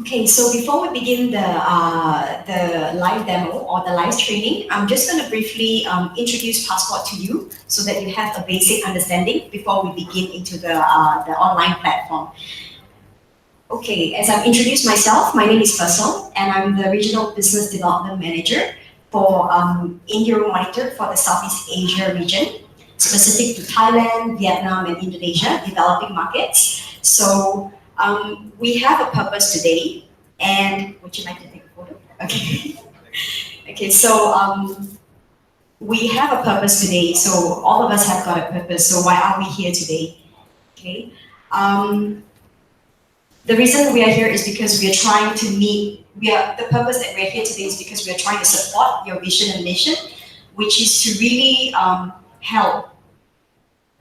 Okay, so before we begin the live demo or the live training, I'm just going to briefly introduce Passport to you so that you have a basic understanding before we begin into the online platform. Okay, as I've introduced myself, my name is Faisal, and I'm the Regional Business Development Manager for Monitor for the Southeast Asia region, specific to Thailand, Vietnam, and Indonesia, developing markets. So we have a purpose today, and would you like to take a photo? Okay. Okay, so we have a purpose today, so all of us have got a purpose, so why are we here today? Okay. The reason we are here is because we are trying to the purpose that we're here today is because we are trying to support your vision and mission, which is to really help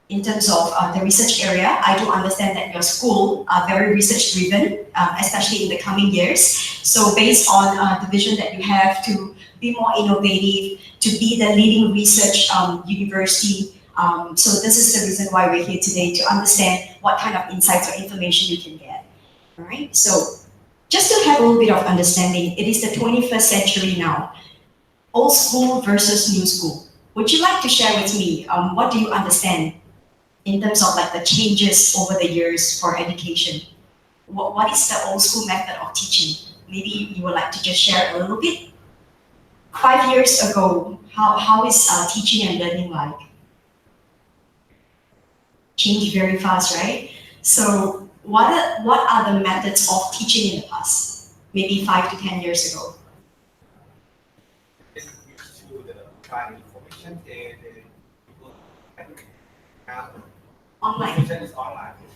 in terms of the research area. I do understand that your school are very research driven, especially in the coming years. So based on the vision that you have to be more innovative, to be the leading research university. So this is the reason why we're here today, to understand what kind of insights or information you can get. All right, so just to have a little bit of understanding, it is the 21st century now. Old school versus new school. Would you like to share with me, what do you understand in terms of like the changes over the years for education? What is the old school method of teaching? Maybe you would like to just share a little bit. 5 years ago, how is teaching and learning like? Changed very fast, right? So what are the methods of teaching in the past? Maybe 5 to 10 years ago. Online.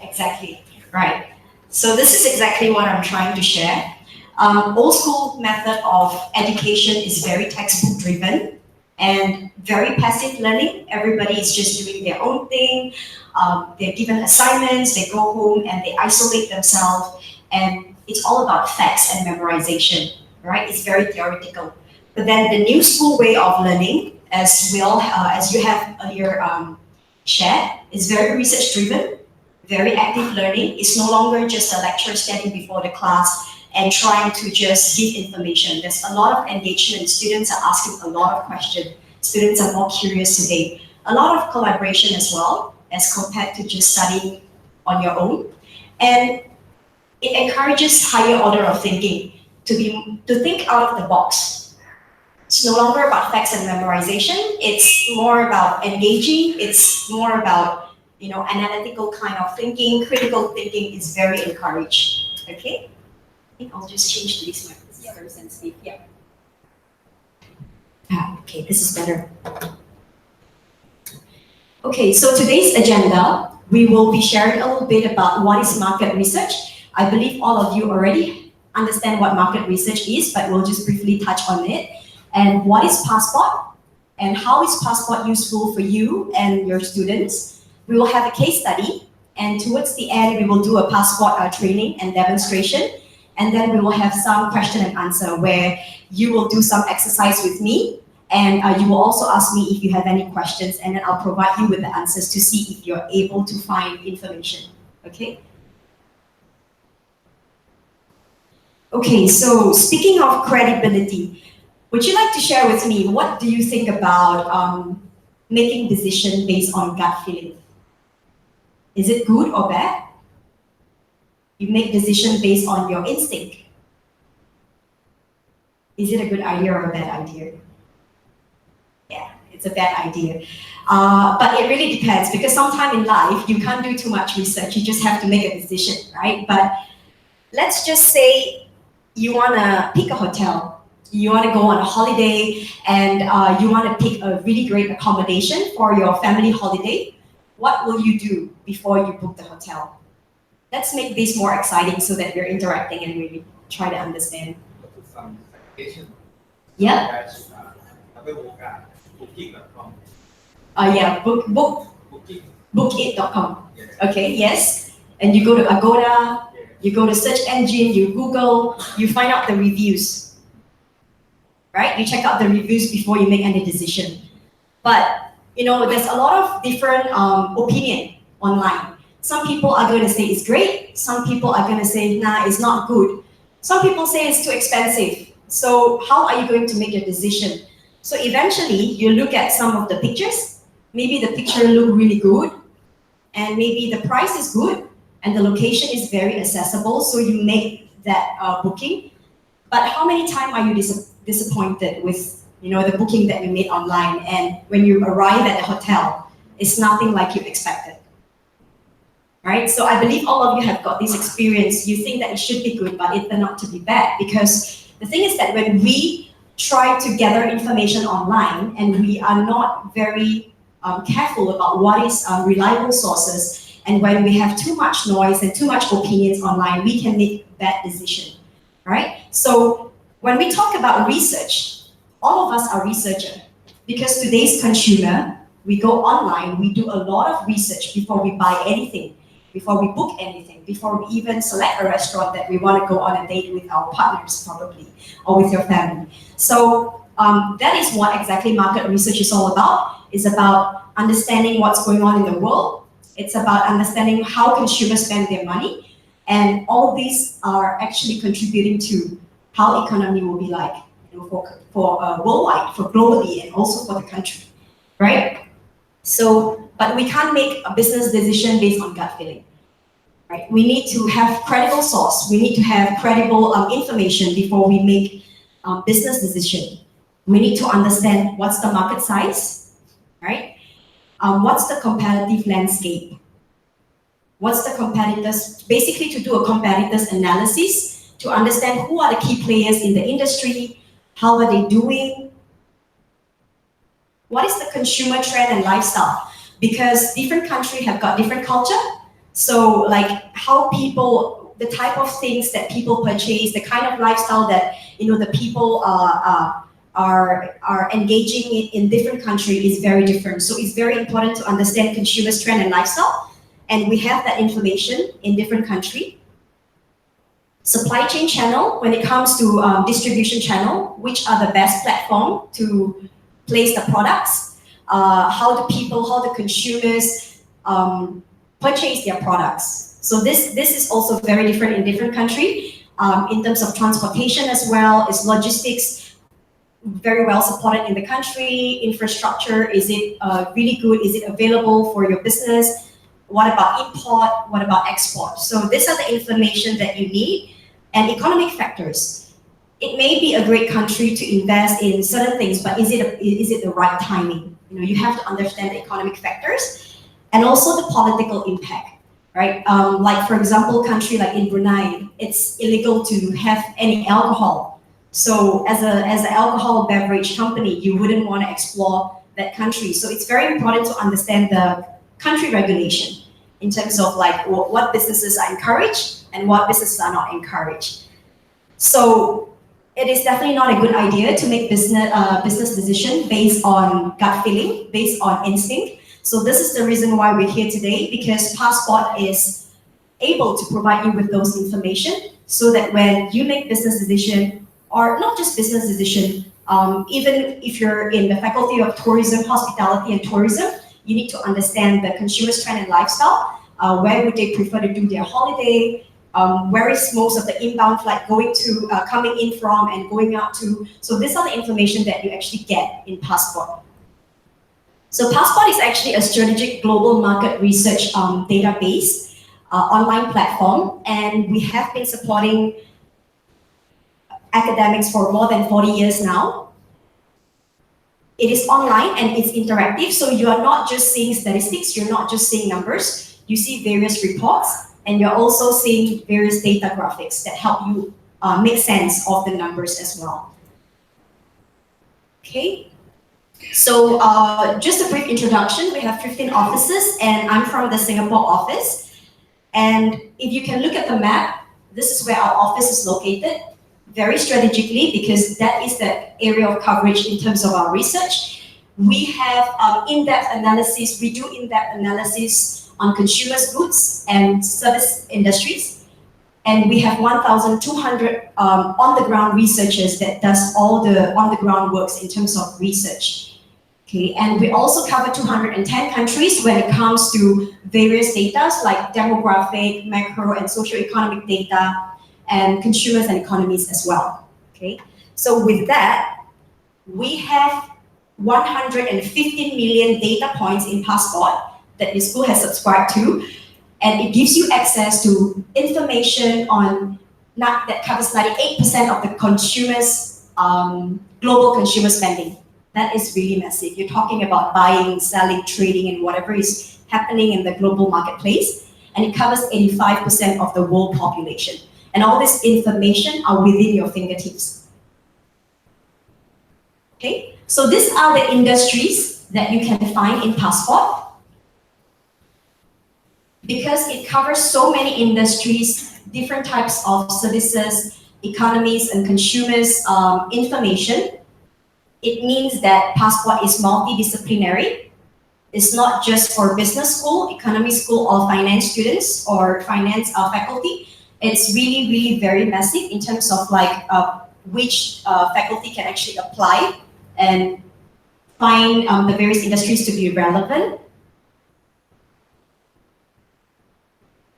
Exactly, right. So this is exactly what I'm trying to share. Old school method of education is very textbook driven and very passive learning. Everybody is just doing their own thing. They're given assignments, they go home and they isolate themselves, and it's all about facts and memorization, right? It's very theoretical. But then the new school way of learning, as you have earlier shared, is very research driven, very active learning. It's no longer just a lecturer standing before the class and trying to just give information. There's a lot of engagement. Students are asking a lot of questions. Students are more curious today. A lot of collaboration as well, as compared to just studying on your own. And it encourages higher order of thinking, to think out of the box. It's no longer about facts and memorization. It's more about engaging. It's more about analytical kind of thinking. Critical thinking is very encouraged. Okay. I think I'll just change to this one. This is very sensitive. Yeah. Okay, this is better. Okay, so today's agenda, we will be sharing a little bit about what is market research. I believe all of you already understand what market research is, but we'll just briefly touch on it. And what is Passport? And how is Passport useful for you and your students? We will have a case study, and towards the end, we will do a Passport training and demonstration. And then we will have some question and answer where you will do some exercise with me, and you will also ask me if you have any questions, and then I'll provide you with the answers to see if you're able to find information, okay? Okay, so speaking of credibility, would you like to share with me, what do you think about making decision based on gut feeling? Is it good or bad? You make decision based on your instinct. Is it a good idea or a bad idea? Yeah, it's a bad idea. But it really depends, because sometimes in life, you can't do too much research. You just have to make a decision, right? But let's just say you want to pick a hotel. You want to go on a holiday, and you want to pick a really great accommodation for your family holiday. What will you do before you book the hotel? Let's make this more exciting so that we're interacting and really try to understand. Yeah. Yeah, bookit.com. Okay, yes. And you go to Agoda, you go to search engine, you Google, you find out the reviews. Right? You check out the reviews before you make any decision. But there's a lot of different opinion online. Some people are going to say it's great. Some people are going to say, nah, it's not good. Some people say it's too expensive. So how are you going to make your decision? So eventually you look at some of the pictures. Maybe the picture look really good, and maybe the price is good, and the location is very accessible, so you make that booking. But how many times are you disappointed with the booking that you made online, and when you arrive at the hotel, it's nothing like you expected, right? So I believe all of you have got this experience. You think that it should be good, but it turned out to be bad, because the thing is that when we try to gather information online and we are not very careful about what is reliable sources, and when we have too much noise and too much opinions online, we can make bad decisions, right? So when we talk about research, all of us are researchers, because today's consumer, we go online, we do a lot of research before we buy anything, before we book anything, before we even select a restaurant that we want to go on a date with our partners probably, or with your family. So that is what exactly market research is all about. It's about understanding what's going on in the world. It's about understanding how consumers spend their money. And all these are actually contributing to how economy will be like, for worldwide, for globally, and also for the country, right? So, but we can't make a business decision based on gut feeling, right? We need to have credible source. We need to have credible information before we make business decision. We need to understand what's the market size, right? What's the competitive landscape? What's the competitors? Basically, to do a competitors analysis to understand who are the key players in the industry, how are they doing, what is the consumer trend and lifestyle? Because different countries have got different culture. So like how people, the type of things that people purchase, the kind of lifestyle that the people are engaging in different countries is very different. So it's very important to understand consumers' trend and lifestyle. And we have that information in different countries. Supply chain channel, when it comes to distribution channel, which are the best platform to place the products, how the consumers purchase their products. So this is also very different in different countries. In terms of transportation as well, is logistics very well supported in the country? Infrastructure, is it really good? Is it available for your business? What about import? What about export? So these are the information that you need. And economic factors. It may be a great country to invest in certain things, but is it the right timing? You have to understand the economic factors and also the political impact, right? Like for example, country like in Brunei, it's illegal to have any alcohol. So as an alcohol beverage company, you wouldn't want to explore that country. So it's very important to understand the country regulation in terms of like what businesses are encouraged and what businesses are not encouraged. So it is definitely not a good idea to make business decision based on gut feeling, based on instinct. So this is the reason why we're here today, because Passport is able to provide you with those information so that when you make business decision, or not just business decision, even if you're in the faculty of tourism, hospitality and tourism, you need to understand the consumer's trend and lifestyle. Where would they prefer to do their holiday? Where is most of the inbound flight going to, coming in from and going out to? So these are the information that you actually get in Passport. So Passport is actually a strategic global market research database, online platform, and we have been supporting academics for more than 40 years now. It is online and it's interactive, so you are not just seeing statistics, you're not just seeing numbers, you see various reports, and you're also seeing various data graphics that help you make sense of the numbers as well. Okay, so just a brief introduction. We have 15 offices, and I'm from the Singapore office. And if you can look at the map, this is where our office is located, very strategically, because that is the area of coverage in terms of our research. We have in-depth analysis. We do in-depth analysis on consumers' goods and service industries. And we have 1,200 on-the-ground researchers that does all the on-the-ground works in terms of research. Okay, and we also cover 210 countries when it comes to various data like demographic, macro, and socioeconomic data. and consumers and economies as well. Okay, so with that, we have 115 million data points in Passport that the school has subscribed to, and it gives you access to information on that covers 98% of the consumers, global consumer spending. That is really massive. You're talking about buying, selling, trading, and whatever is happening in the global marketplace, and it covers 85% of the world population. And all this information are within your fingertips. Okay, so these are the industries that you can find in Passport. Because it covers so many industries, different types of services, economies, and consumers' information, it means that Passport is multidisciplinary. It's not just for business school, economy school, or finance students or finance faculty. It's really, really very massive in terms of like which faculty can actually apply and find the various industries to be relevant.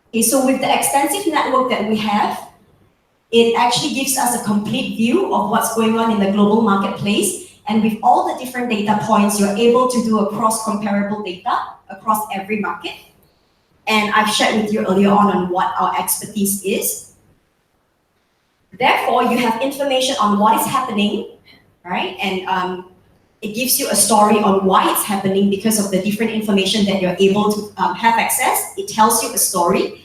Okay, so with the extensive network that we have, it actually gives us a complete view of what's going on in the global marketplace. And with all the different data points, you're able to do a cross-comparable data across every market. And I've shared with you earlier on what our expertise is. Therefore, you have information on what is happening, right? And it gives you a story on why it's happening because of the different information that you're able to have access. It tells you a story.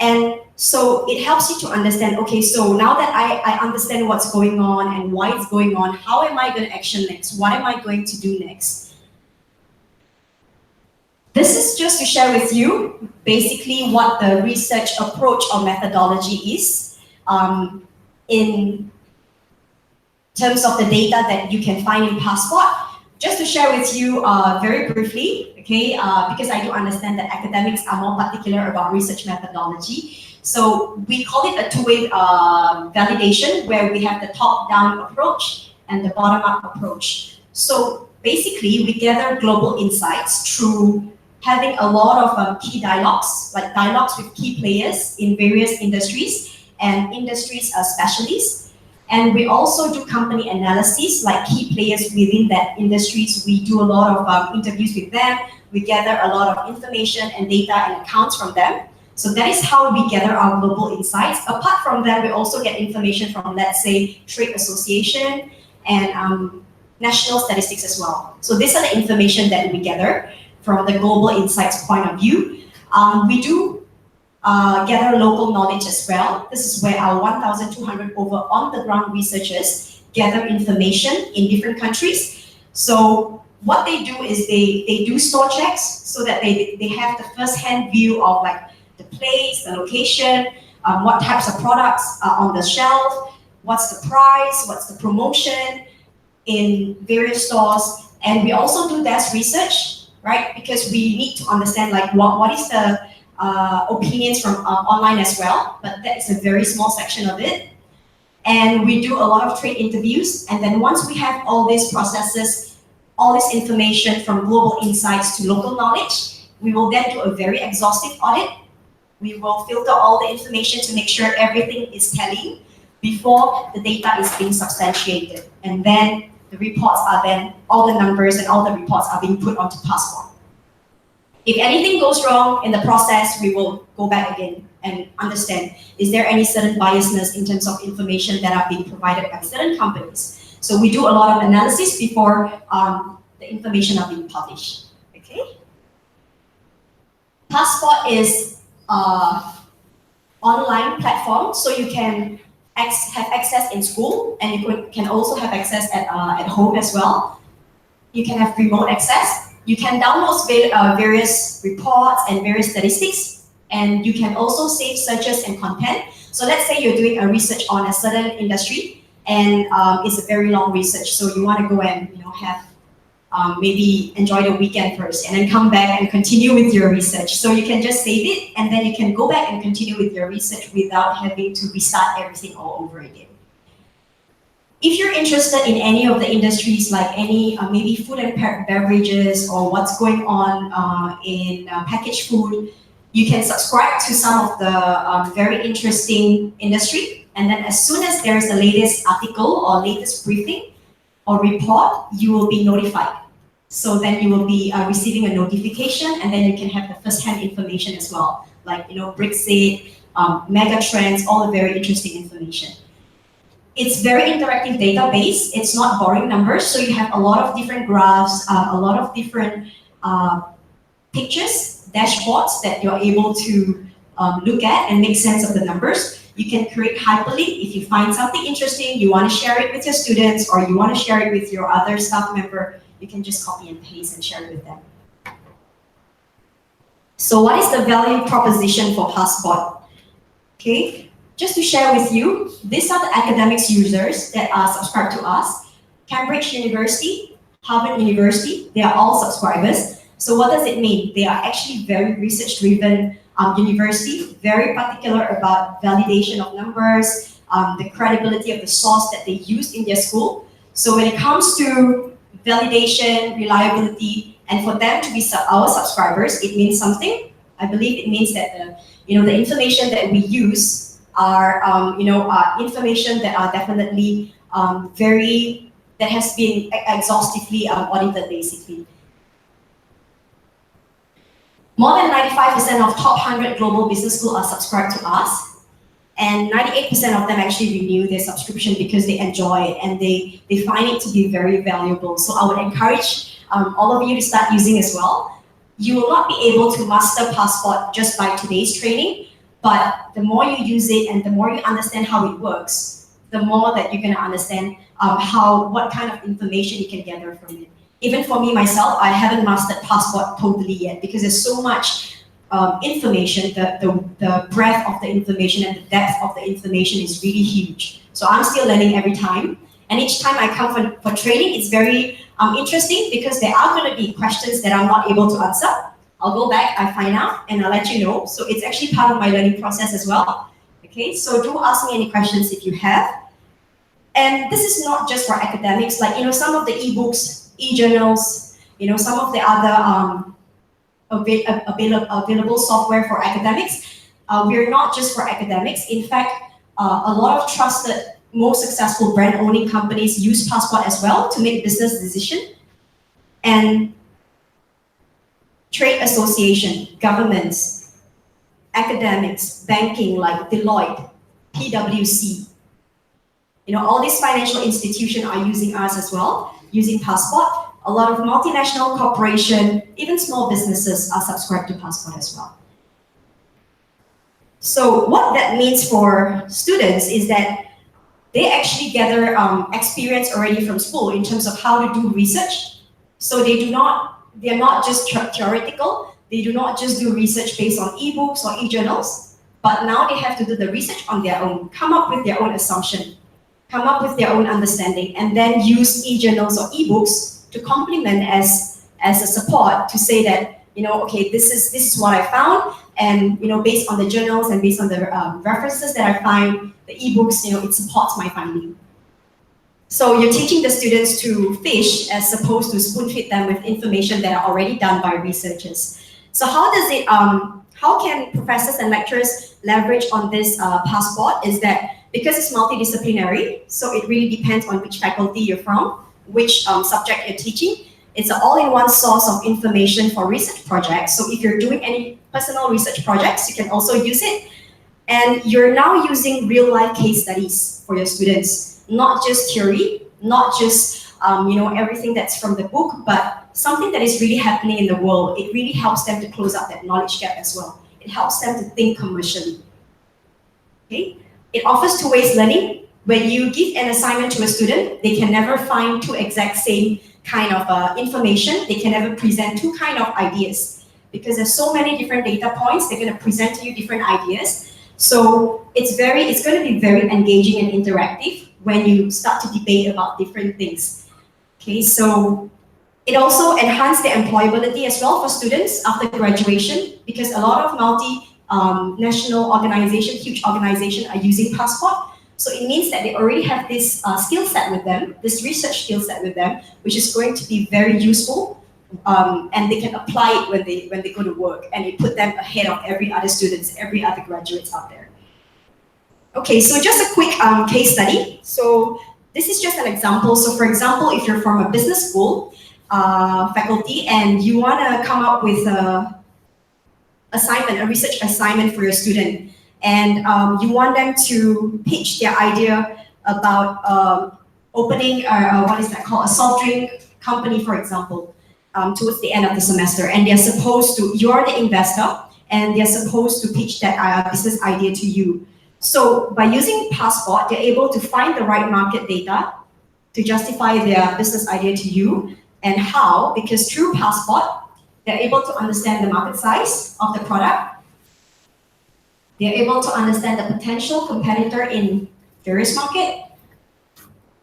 And so it helps you to understand, okay, so now that I understand what's going on and why it's going on, how am I going to action next? What am I going to do next? This is just to share with you basically what the research approach or methodology is in terms of the data that you can find in Passport. Just to share with you very briefly, okay, because I do understand that academics are more particular about research methodology. So we call it a two-way validation where we have the top-down approach and the bottom-up approach. So basically, we gather global insights through having a lot of key dialogues, like dialogues with key players in various industries and industries specialists. And we also do company analysis, like key players within that industries. We do a lot of interviews with them. We gather a lot of information and data and accounts from them. So that is how we gather our global insights. Apart from that, we also get information from, let's say, trade association and national statistics as well. So these are the information that we gather from the global insights point of view. We do gather local knowledge as well. This is where our 1,200 over on-the-ground researchers gather information in different countries. So what they do is they do store checks so that they have the first-hand view of like the place, the location, what types of products are on the shelf, what's the price, what's the promotion in various stores. And we also do desk research, right? Because we need to understand like what is the opinions from online as well, but that is a very small section of it. And we do a lot of trade interviews. And then once we have all these processes, all this information from global insights to local knowledge, we will then do a very exhaustive audit. We will filter all the information to make sure everything is tallying before the data is being substantiated. And then the reports are then, all the numbers and all the reports are being put onto Passport. If anything goes wrong in the process, we will go back again and understand, is there any certain biasness in terms of information that are being provided by certain companies? So we do a lot of analysis before the information are being published, okay? Passport is an online platform, so you can have access in school, and you can also have access at home as well. You can have remote access. You can download various reports and various statistics, and you can also save searches and content. So let's say you're doing a research on a certain industry, and it's a very long research. So you want to go and have maybe enjoy the weekend first, and then come back and continue with your research. So you can just save it, and then you can go back and continue with your research without having to restart everything all over again. If you're interested in any of the industries, like any maybe food and beverages or what's going on in packaged food, You can subscribe to some of the very interesting industry, and then as soon as there is the latest article or latest briefing or report, you will be notified. So then you will be receiving a notification, and then you can have the first-hand information as well, like Brexit, mega trends, all the very interesting information. It's very interactive database. It's not boring numbers, so you have a lot of different graphs, a lot of different pictures, dashboards that you're able to look at and make sense of the numbers. You can create hyperlink if you find something interesting, you want to share it with your students, or you want to share it with your other staff member, you can just copy and paste and share it with them. So what is the value proposition for Passport? Okay, just to share with you, these are the academics users that are subscribed to us. Cambridge University, Harvard University, they are all subscribers. So what does it mean? They are actually very research-driven university, very particular about validation of numbers, the credibility of the source that they use in their school. So when it comes to validation, reliability, and for them to be our subscribers, it means something. I believe it means that the information that we use are information that are definitely that has been exhaustively audited basically. More than 95% of top 100 global business schools are subscribed to us, and 98% of them actually renew their subscription because they enjoy it and they find it to be very valuable. So I would encourage all of you to start using as well. You will not be able to master Passport just by today's training, but the more you use it and the more you understand how it works, the more that you're going to understand what kind of information you can gather from it. Even for me myself, I haven't mastered Passport totally yet because there's so much information, the breadth of the information and the depth of the information is really huge. So I'm still learning every time. And each time I come for training, it's very interesting because there are going to be questions that I'm not able to answer. I'll go back, I find out, and I'll let you know. So it's actually part of my learning process as well. Okay, so do ask me any questions if you have. And this is not just for academics, like, some of the ebooks, e-journals, some of the other available software for academics. We're not just for academics. In fact, a lot of trusted, most successful brand-owning companies use Passport as well to make business decisions. And trade association, governments, academics, banking like Deloitte, PwC, all these financial institutions are using us as well, using Passport. A lot of multinational corporations, even small businesses are subscribed to Passport as well. So what that means for students is that they actually gather experience already from school in terms of how to do research. So they're not just theoretical, they do not just do research based on ebooks or e-journals, but now they have to do the research on their own, come up with their own assumption, come up with their own understanding, and then use e-journals or ebooks to complement as a support to say that, okay, this is what I found, and based on the journals and based on the references that I find, the ebooks, it supports my finding. So you're teaching the students to fish as opposed to spoon feed them with information that are already done by researchers. So how can professors and lecturers leverage on this Passport is that because it's multidisciplinary, so it really depends on which faculty you're from, which subject you're teaching. It's an all-in-one source of information for research projects. So if you're doing any personal research projects, you can also use it. And you're now using real-life case studies for your students, not just theory, not just everything that's from the book, but something that is really happening in the world. It really helps them to close up that knowledge gap as well. It helps them to think commercially. Okay? It offers two-way learning. When you give an assignment to a student, they can never find two exact same kind of information. They can never present two kind of ideas because there's so many different data points. They're going to present to you different ideas. So it's going to be very engaging and interactive when you start to debate about different things. Okay, so it also enhances the employability as well for students after graduation because a lot of multinational organizations, huge organizations are using Passport. So it means that they already have this skill set with them, this research skill set with them, which is going to be very useful and they can apply it when they go to work, and it put them ahead of every other students, every other graduates out there. Okay, so just a quick case study. So this is just an example. So for example, if you're from a business school faculty and you want to come up with a research assignment for your student, and you want them to pitch their idea about opening what is that called, a soft drink company, for example, towards the end of the semester, and you're the investor, and they're supposed to pitch that business idea to you. So by using Passport, they're able to find the right market data to justify their business idea to you. And how? Because through Passport, they're able to understand the market size of the product. They're able to understand the potential competitor in various market.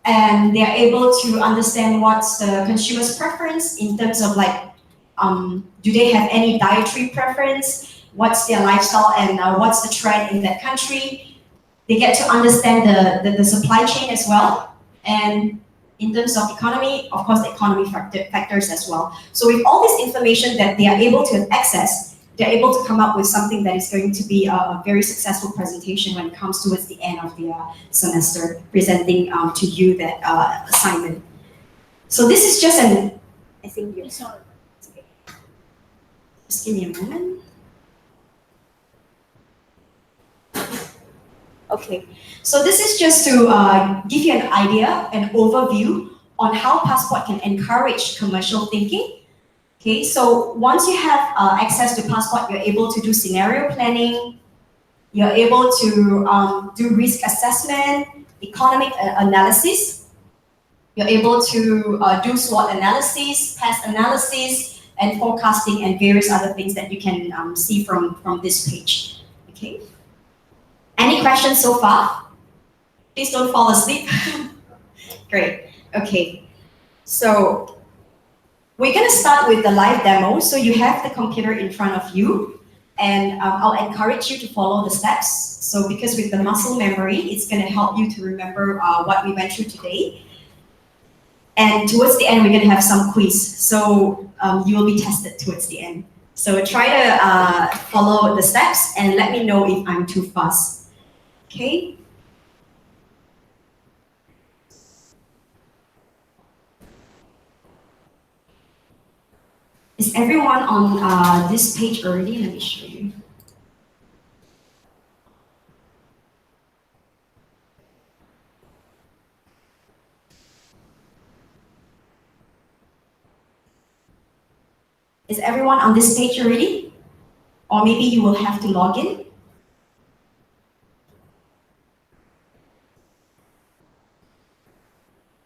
And they're able to understand what's the consumer's preference in terms of like, do they have any dietary preference? What's their lifestyle, and what's the trend in that country? They get to understand the supply chain as well. And in terms of economy, of course, the economy factors as well. So with all this information that they are able to access, they're able to come up with something that is going to be a very successful presentation when it comes towards the end of the semester, presenting to you that assignment. So this is just I think you're sorry. Okay. Just give me a moment. Okay, so this is just to give you an idea, an overview on how Passport can encourage commercial thinking. Okay, so once you have access to Passport, you're able to do scenario planning, you're able to do risk assessment, economic analysis, you're able to do SWOT analysis, past analysis, and forecasting, and various other things that you can see from this page. Okay. Any questions so far? Please don't fall asleep. Great. Okay. So we're going to start with the live demo. So you have the computer in front of you, and I'll encourage you to follow the steps. So because with the muscle memory, it's going to help you to remember what we went through today. And towards the end, we're going to have some quiz. So you will be tested towards the end. So try to follow the steps and let me know if I'm too fast. Okay. Is everyone on this page already? Let me show you. Is everyone on this page already? Or maybe you will have to log in.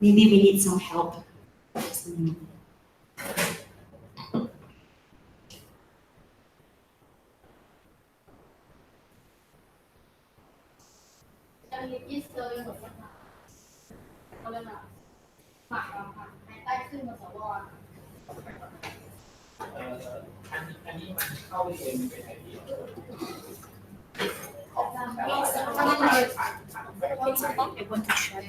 Maybe we need some help. Just a minute. I want to share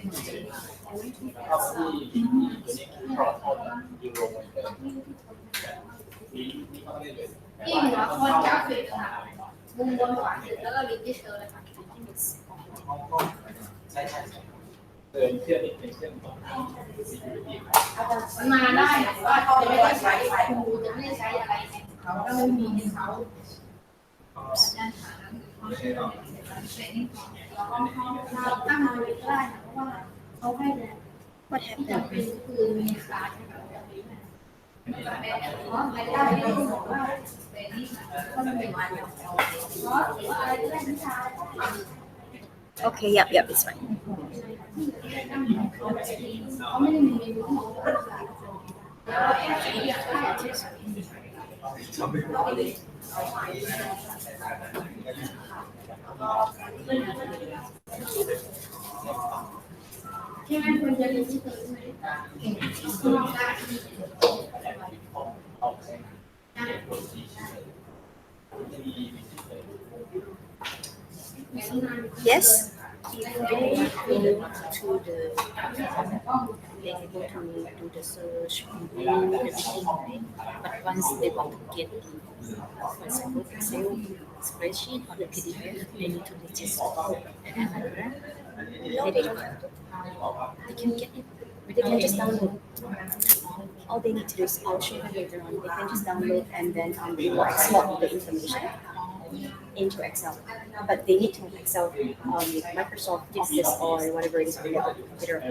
What happened? Okay, yep, it's fine. Yes. To the they're able to do the search, review everything, right? But once they want to get, for example, Excel spreadsheet or the PDF, they need to register and another. They can get it. They can just download. All they need to do is, I'll show them later on. They can just download and then export the information into Excel. But they need to have Excel, Microsoft Office or whatever it is for their computer.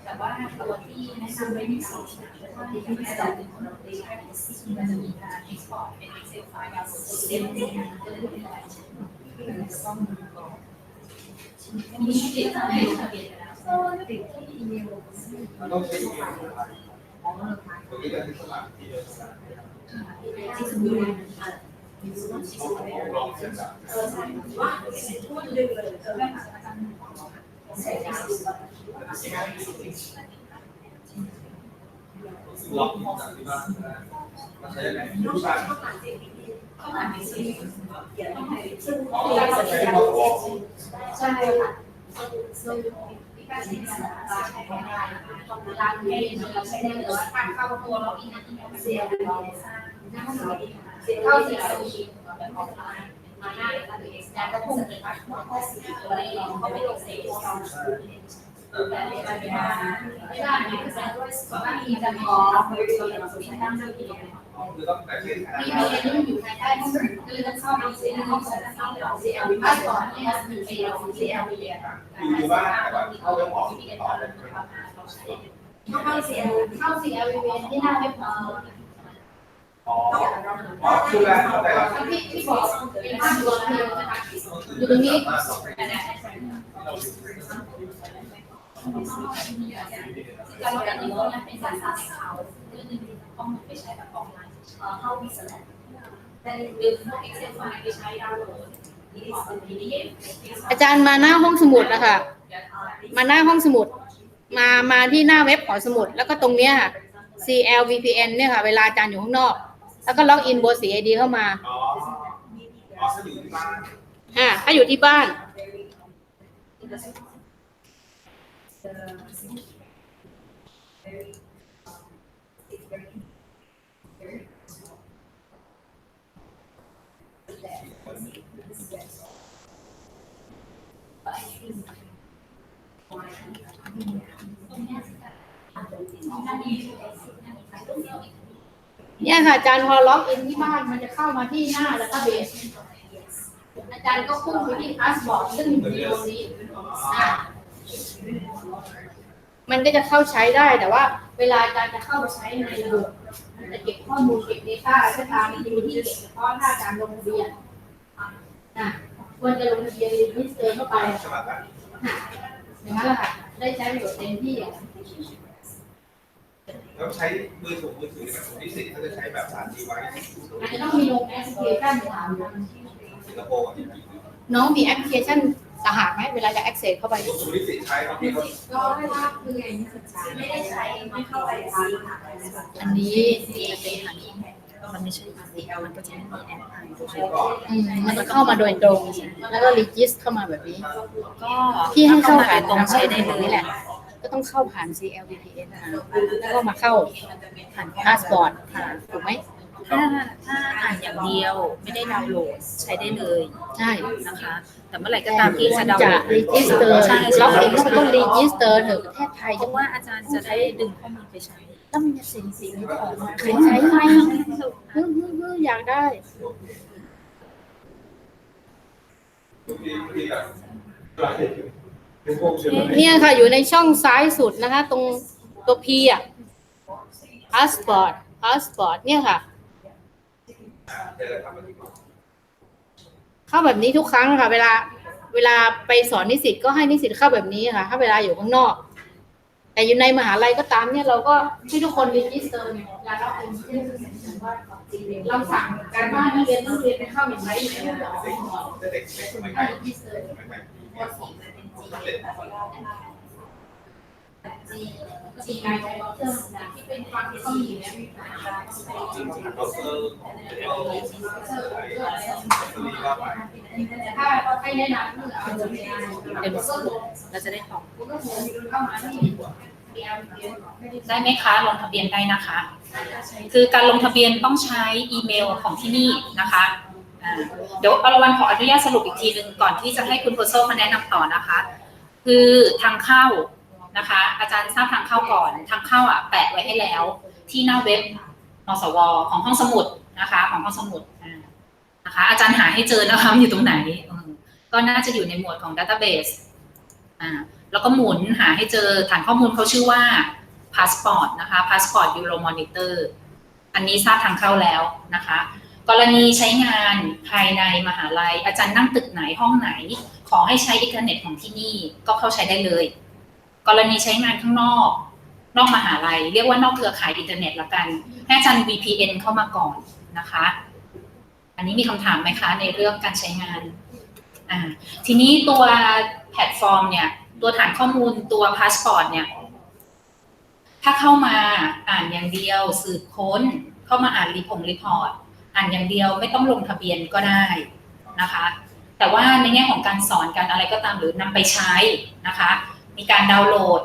แต่ว่าตัวที่แนะนำไว้ในสูตรที่ไม่ได้เป็นคนเราได้มันจะมีการ export เป็น Excel ไฟล์ดาวน์โหลดเล่มนี้มีชื่อเด็กทำให้ทะเบียนแล้วติดที่อีเมลต้องใช้อีเมลตัวนี้ก็คือสมัครที่ที่สมบูรณ์ลองเซ็นแบบลองจากที่บ้านมาใช้ยังไงรู้ป่ะใช้มาบอก ใช่ค่ะการใช้งานใช้ของร้านนี้เราใช้ได้เลยว่าการเข้าตัวเราอีกเสียเราเข้าสีสูงแบบของร้านมาหน้าเลยค่ะแต่ก็คงจะตัดข้อสีอะไรเราก็ไม่ลงเสียแต่ไม่ได้ไม่ได้คือแต่ด้วยส่วนมากมีจะขอมีตั้งเรื่องที่คือต้องแต่งเล่นมีเรื่องอยู่ภายใต้คือจะเข้าไปเสียห้องสอนเข้าเราเสียวิพากษ์ก่อนเนี่ยมีเสียเสียวิเลียอยู่บ้านแต่ว่าเข้าไปบอกต่อเลยเข้าเสียวิเลียที่หน้าเว็บอ๋อคือแล้วแต่เราที่บอกเป็นภาพรวมอยู่ตรงนี้การจัดนี้ก็เป็นการสร้างข่าวเรื่องนึงต้องไปใช้แบบออนไลน์เข้าวิสระแต่ดึงพวก Excel ไฟล์ไปใช้ดาวน์โหลดนี่เป็น PDF อาจารย์มาหน้าห้องสมุดนะคะมาหน้าห้องสมุดมาที่หน้าเว็บของสมุดแล้วก็ตรงเนี้ยค่ะ CLVPN เนี่ยค่ะเวลาอาจารย์อยู่ข้างนอกแล้วก็ล็อกอินโบสี ID เข้ามาถ้าอยู่ที่บ้านเนี่ยค่ะอาจารย์พอล็อกอินที่บ้านมันจะเข้ามาที่หน้าแล้วก็เบสอาจารย์ก็พุ่งไปที่พาสบอร์ดซึ่งอยู่ตรงนี้มันก็จะเข้าใช้ได้แต่ว่าเวลาอาจารย์จะเข้าใช้ในระบบจะเก็บข้อมูลเก็บ data ก็ตามมีที่เก็บเฉพาะถ้าอาจารย์ลงทะเบียนควรจะลงทะเบียนรีจิสเตอร์เข้าไปอย่างนั้นแหละค่ะได้ใช้ประโยชน์เต็มที่แล้วใช้มือถือแบบนิสิตเขาจะใช้แบบสารดีไว้อาจจะต้องมีลงแอปพลิเคชันถามสิงคโปร์น้องมีแอปพลิเคชันต่างหากไหมเวลาจะ access เข้าไปนิสิตใช้ครับพี่ก็ไม่ว่าคือไงไม่ได้ใช้ไม่เข้าไปทำอันนี้มันไม่ใช่ CL มันก็จะไม่มีแอปมันจะเข้ามาโดยตรงแล้วก็ register เข้ามาแบบนี้ก็พี่ให้เข้าผ่าน ตรงใช้ได้เลยนี่แหละก็ต้องเข้าผ่าน CLVPN แล้วก็มาเข้าผ่าน passport ถูกไหมถ้าอ่านอย่างเดียวไม่ได้ดาวน์โหลดใช้ได้เลยใช่นะคะแต่เมื่อไหร่ก็ตามที่จะดาวน์โหลด register ล็อกอินต้อง register เถอะประเทศไทยเพราะว่าอาจารย์จะได้ดึงข้อมูลไปใช้ต้องมีสิ่งของใช้ไหมอยากได้เนี่ยค่ะอยู่ในช่องซ้ายสุดนะคะตรงตัว P passport เนี่ยค่ะเข้าแบบนี้ทุกครั้งค่ะเวลาไปสอนนิสิตก็ให้นิสิตเข้าแบบนี้ค่ะถ้าเวลาอยู่ข้างนอกแต่อยู่ในมหาลัยก็ตามเนี่ยเราก็ให้ทุกคนรีจิสเตอร์เนี่ยแล้วเราเป็นที่เราสั่งการบ้านนักเรียนต้องเรียนไปเข้าอย่างไรอยู่ในระบบรีจิสเตอร์จีนายใจเราเพิ่มที่เป็นความที่เขาอยู่เนี่ยถ้าให้แนะนำคือเอาจะเป็น เราจะได้ตอบได้ไหมคะลงทะเบียนได้นะคะ คือการลงทะเบียนต้องใช้อีเมลของที่นี่นะคะเดี๋ยวอรวรรณขออนุญาตสรุปอีกทีหนึ่งก่อนที่จะให้คุณโพโซมาแนะนำต่อนะคะ คือทางเข้านะคะ อาจารย์ทราบทางเข้าก่อนทางเข้าแปะไว้ให้แล้วที่หน้าเว็บนสวของห้องสมุดนะคะของห้องสมุดนะคะอาจารย์หาให้เจอนะคะอยู่ตรงไหนก็น่าจะอยู่ในหมวดของ database แล้วก็หมุนหาให้เจอฐานข้อมูลเขาชื่อว่า passport นะคะ passport Euromonitor อันนี้ทราบทางเข้าแล้วนะคะกรณีใช้งานภายในมหาลัยอาจารย์นั่งตึกไหนห้องไหนขอให้ใช้อินเทอร์เน็ตของที่นี่ก็เข้าใช้ได้เลยกรณีใช้งานข้างนอกมหาลัยเรียกว่านอกเครือข่ายอินเทอร์เน็ตละกันให้อาจารย์ VPN เข้ามาก่อนนะคะอันนี้มีคำถามไหมคะในเรื่องการใช้งานทีนี้ตัวแพลตฟอร์มเนี่ยตัวฐานข้อมูลตัวพาสปอร์ตเนี่ยถ้าเข้ามาอ่านอย่างเดียวสืบค้นเข้ามาอ่านรีพอร์ตอ่านอย่างเดียวไม่ต้องลงทะเบียนก็ได้นะคะแต่ว่าในแง่ของการสอนการอะไรก็ตามหรือนำไปใช้นะคะมีการดาวน์โหลด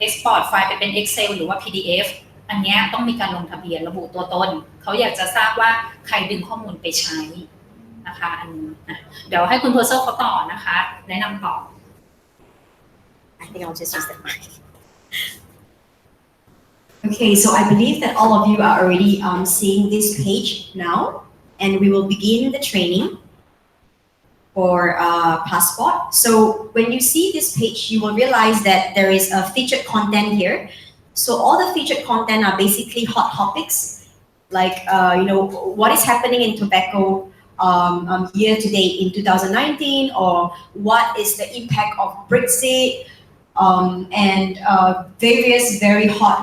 export ไฟล์ไปเป็น Excel หรือว่า PDF อันนี้ต้องมีการลงทะเบียนระบุตัวตนเขาอยากจะทราบว่าใครดึงข้อมูลไปใช้นะคะอันนี้เดี๋ยวให้คุณเพอร์เซลเขาต่อนะคะแนะนำต่อ I think I'll just use the mic. Okay, so I believe that all of you are already seeing this page now, and we will begin the training for passport. So when you see this page, you will realize that there is a featured content here. So all the featured content are basically hot topics, like what is happening in tobacco year to date in 2019, or what is the impact of Brexit, and various very hot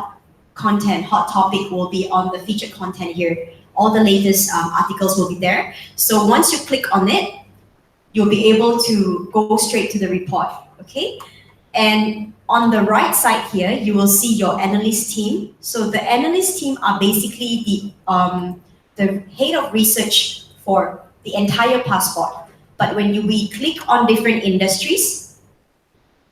topic will be on the featured content here. All the latest articles will be there. So once you click on it, you'll be able to go straight to the report, okay? And on the right side here, you will see your analyst team. So the analyst team are basically the head of research for the entire passport. But when we click on different industries,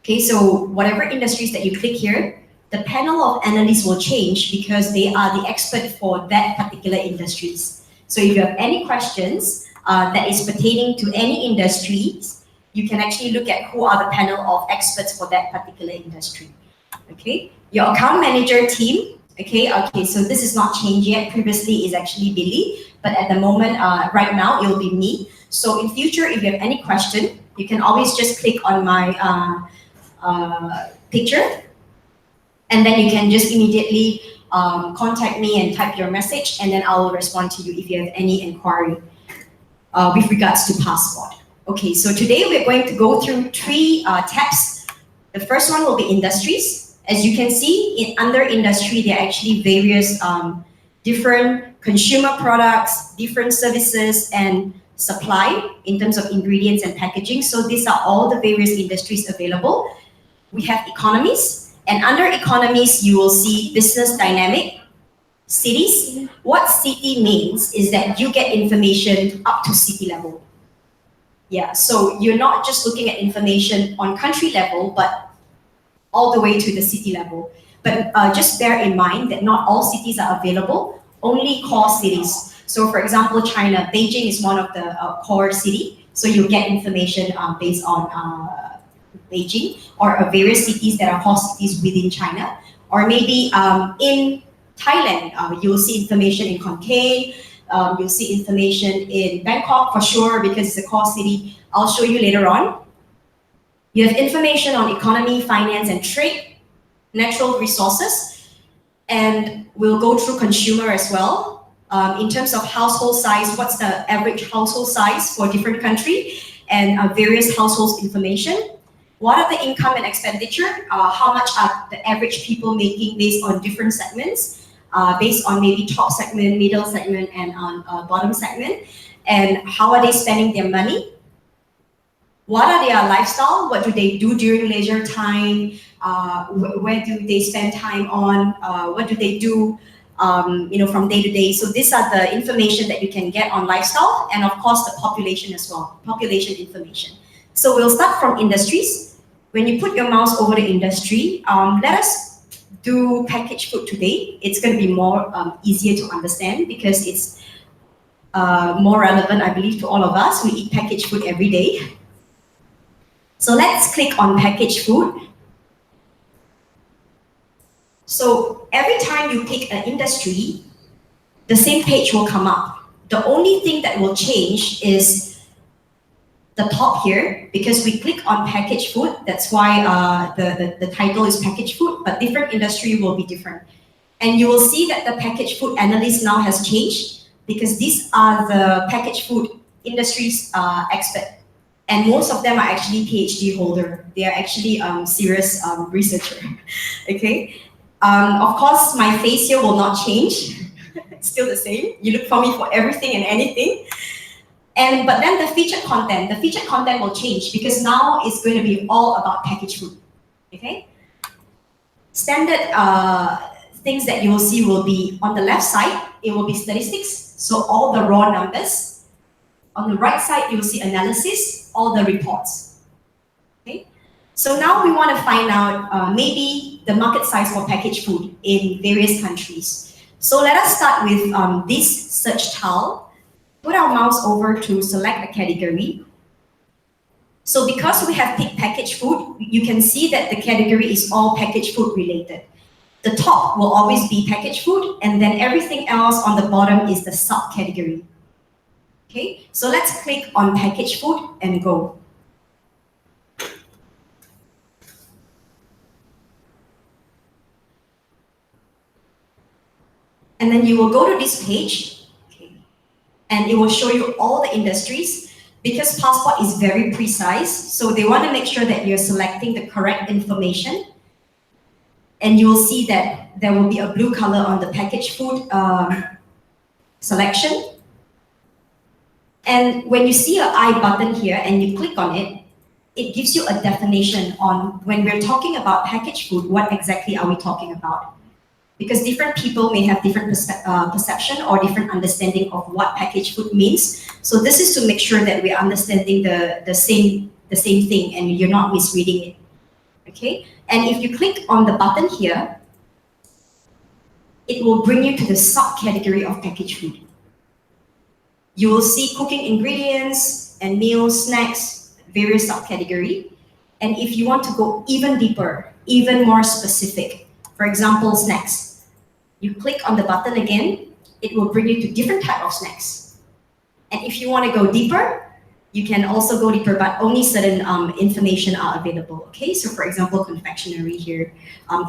okay, so whatever industries that you click here, the panel of analysts will change because they are the expert for that particular industries. So if you have any questions that is pertaining to any industries, you can actually look at who are the panel of experts for that particular industry. Okay, your account manager team. Okay, so this is not changed yet. Previously is actually Billy, but at the moment, right now, it will be me. So in future, if you have any question, you can always just click on my picture, and then you can just immediately contact me and type your message, and then I will respond to you if you have any inquiry with regards to passport. Okay, so today we're going to go through 3 tabs. The first one will be industries. As you can see, under industry, there are actually various different consumer products, different services, and supply in terms of ingredients and packaging. So these are all the various industries available. We have economies, and under economies, you will see business dynamic, cities. What city means is that you get information up to city level. Yeah, so you're not just looking at information on country level, but all the way to the city level. But just bear in mind that not all cities are available, only core cities. So for example, China, Beijing is one of the core city. So you get information based on Beijing or various cities that are core cities within China. Or maybe in Thailand, you'll see information in Khon Kaen, you'll see information in Bangkok for sure because it's a core city. I'll show you later on. You have information on economy, finance, and trade, natural resources, and we'll go through consumer as well. In terms of household size, what's the average household size for different country, and various households information. What are the income and expenditure? How much are the average people making based on different segments, based on maybe top segment, middle segment, and bottom segment, and how are they spending their money? What are their lifestyle? What do they do during leisure time? Where do they spend time on? What do they do, from day to day? So these are the information that you can get on lifestyle, and of course the population as well, population information. So we'll start from industries. when you put your mouse over the industry, let us do packaged food today. It's going to be more easier to understand because it's more relevant, I believe, to all of us. We eat packaged food every day. So let's click on packaged food. So every time you pick an industry, the same page will come up. The only thing that will change is the top here, because we click on packaged food. That's why the title is packaged food, but different industry will be different. And you will see that the packaged food analyst now has changed because these are the packaged food industries expert. And most of them are actually PhD holder. They are actually serious researcher, okay? Of course, my face here will not change. It's still the same. You look for me for everything and anything. But then the featured content will change because now it's going to be all about packaged food, okay? Standard things that you will see will be on the left side, it will be statistics, so all the raw numbers. On the right side, you will see analysis, all the reports, okay? So now we want to find out maybe the market size for packaged food in various countries. So let us start with this search tile. Put our mouse over to select a category. So because we have picked packaged food, you can see that the category is all packaged food related. The top will always be packaged food, and then everything else on the bottom is the subcategory. Okay, so let's click on packaged food and go. And then you will go to this page. And it will show you all the industries because Passport is very precise. So they want to make sure that you're selecting the correct information. And you will see that there will be a blue color on the packaged food selection. And when you see an I button here and you click on it, it gives you a definition on when we're talking about packaged food, what exactly are we talking about? Because different people may have different perception or different understanding of what packaged food means. So this is to make sure that we're understanding the same thing and you're not misreading it, okay? And if you click on the button here, it will bring you to the subcategory of packaged food. You will see cooking ingredients and meals, snacks, various subcategory. And if you want to go even deeper, even more specific, for example, snacks, you click on the button again, it will bring you to different type of snacks. And if you want to go deeper, you can also go deeper, but only certain information are available, okay? So for example, confectionery here,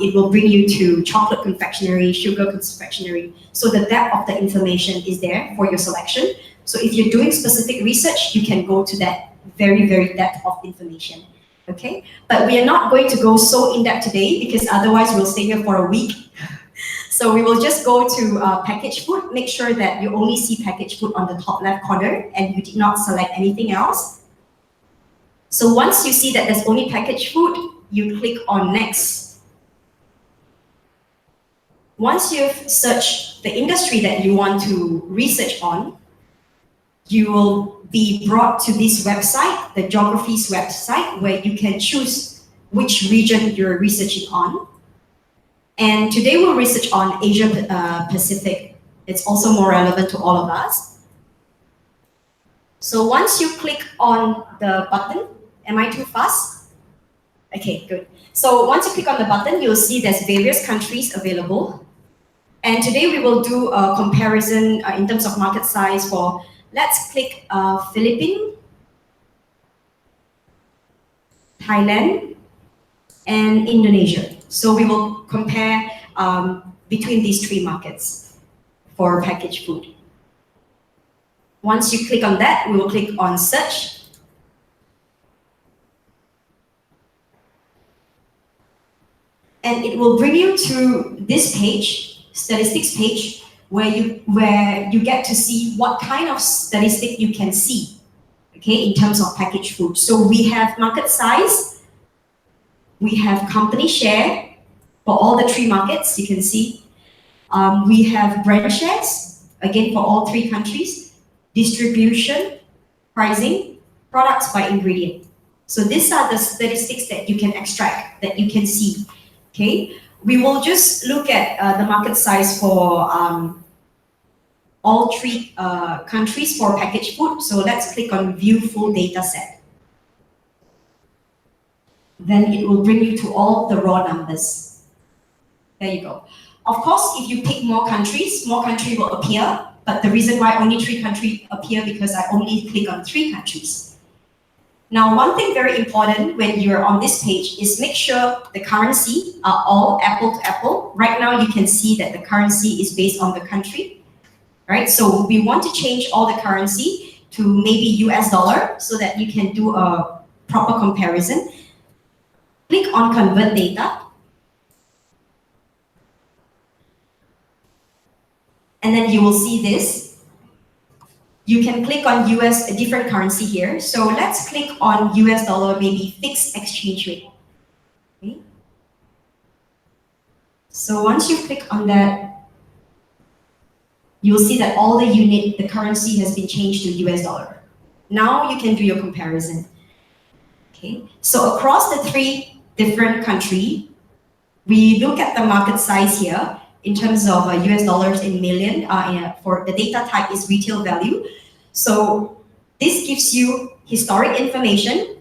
it will bring you to chocolate confectionery, sugar confectionery. So the depth of the information is there for your selection. So if you're doing specific research, you can go to that very, very depth of information, okay? But we are not going to go so in depth today because otherwise we'll stay here for a week. So we will just go to packaged food. Make sure that you only see packaged food on the top left corner and you did not select anything else. So once you see that there's only packaged food, you click on next. Once you've searched the industry that you want to research on, you will be brought to this website, the geographies website, where you can choose which region you're researching on. And today we'll research on Asia Pacific. It's also more relevant to all of us. So once you click on the button, am I too fast? Okay, good. So once you click on the button, you'll see there's various countries available. And today we will do a comparison in terms of market size for, let's click Philippines, Thailand, and Indonesia. So we will compare between these three markets for packaged food. Once you click on that, we will click on search. And it will bring you to this page, statistics page, where you get to see what kind of statistic you can see, okay, in terms of packaged food. So we have market size, we have company share for all the three markets, you can see. We have brand shares, again for all three countries, distribution, pricing, products by ingredient. So these are the statistics that you can extract, that you can see. Okay, we will just look at the market size for all three countries for packaged food. So let's click on View Full Data Set. Then it will bring you to all the raw numbers. There you go. Of course, if you pick more countries will appear. But the reason why only 3 countries appear because I only click on 3 countries. Now, one thing very important when you're on this page is make sure the currency are all apple to apple. Right now, you can see that the currency is based on the country, right? So we want to change all the currency to maybe US dollar so that you can do a proper comparison. Click on Convert Data. And then you will see this. You can click on US, a different currency here. So let's click on US dollar, maybe fixed exchange rate. Okay. So once you click on that, you'll see that all the currency has been changed to US dollar. Now you can do your comparison. Okay. So across the 3 different countries, we look at the market size here in terms of US dollars in million. For the data type is retail value. So this gives you historic information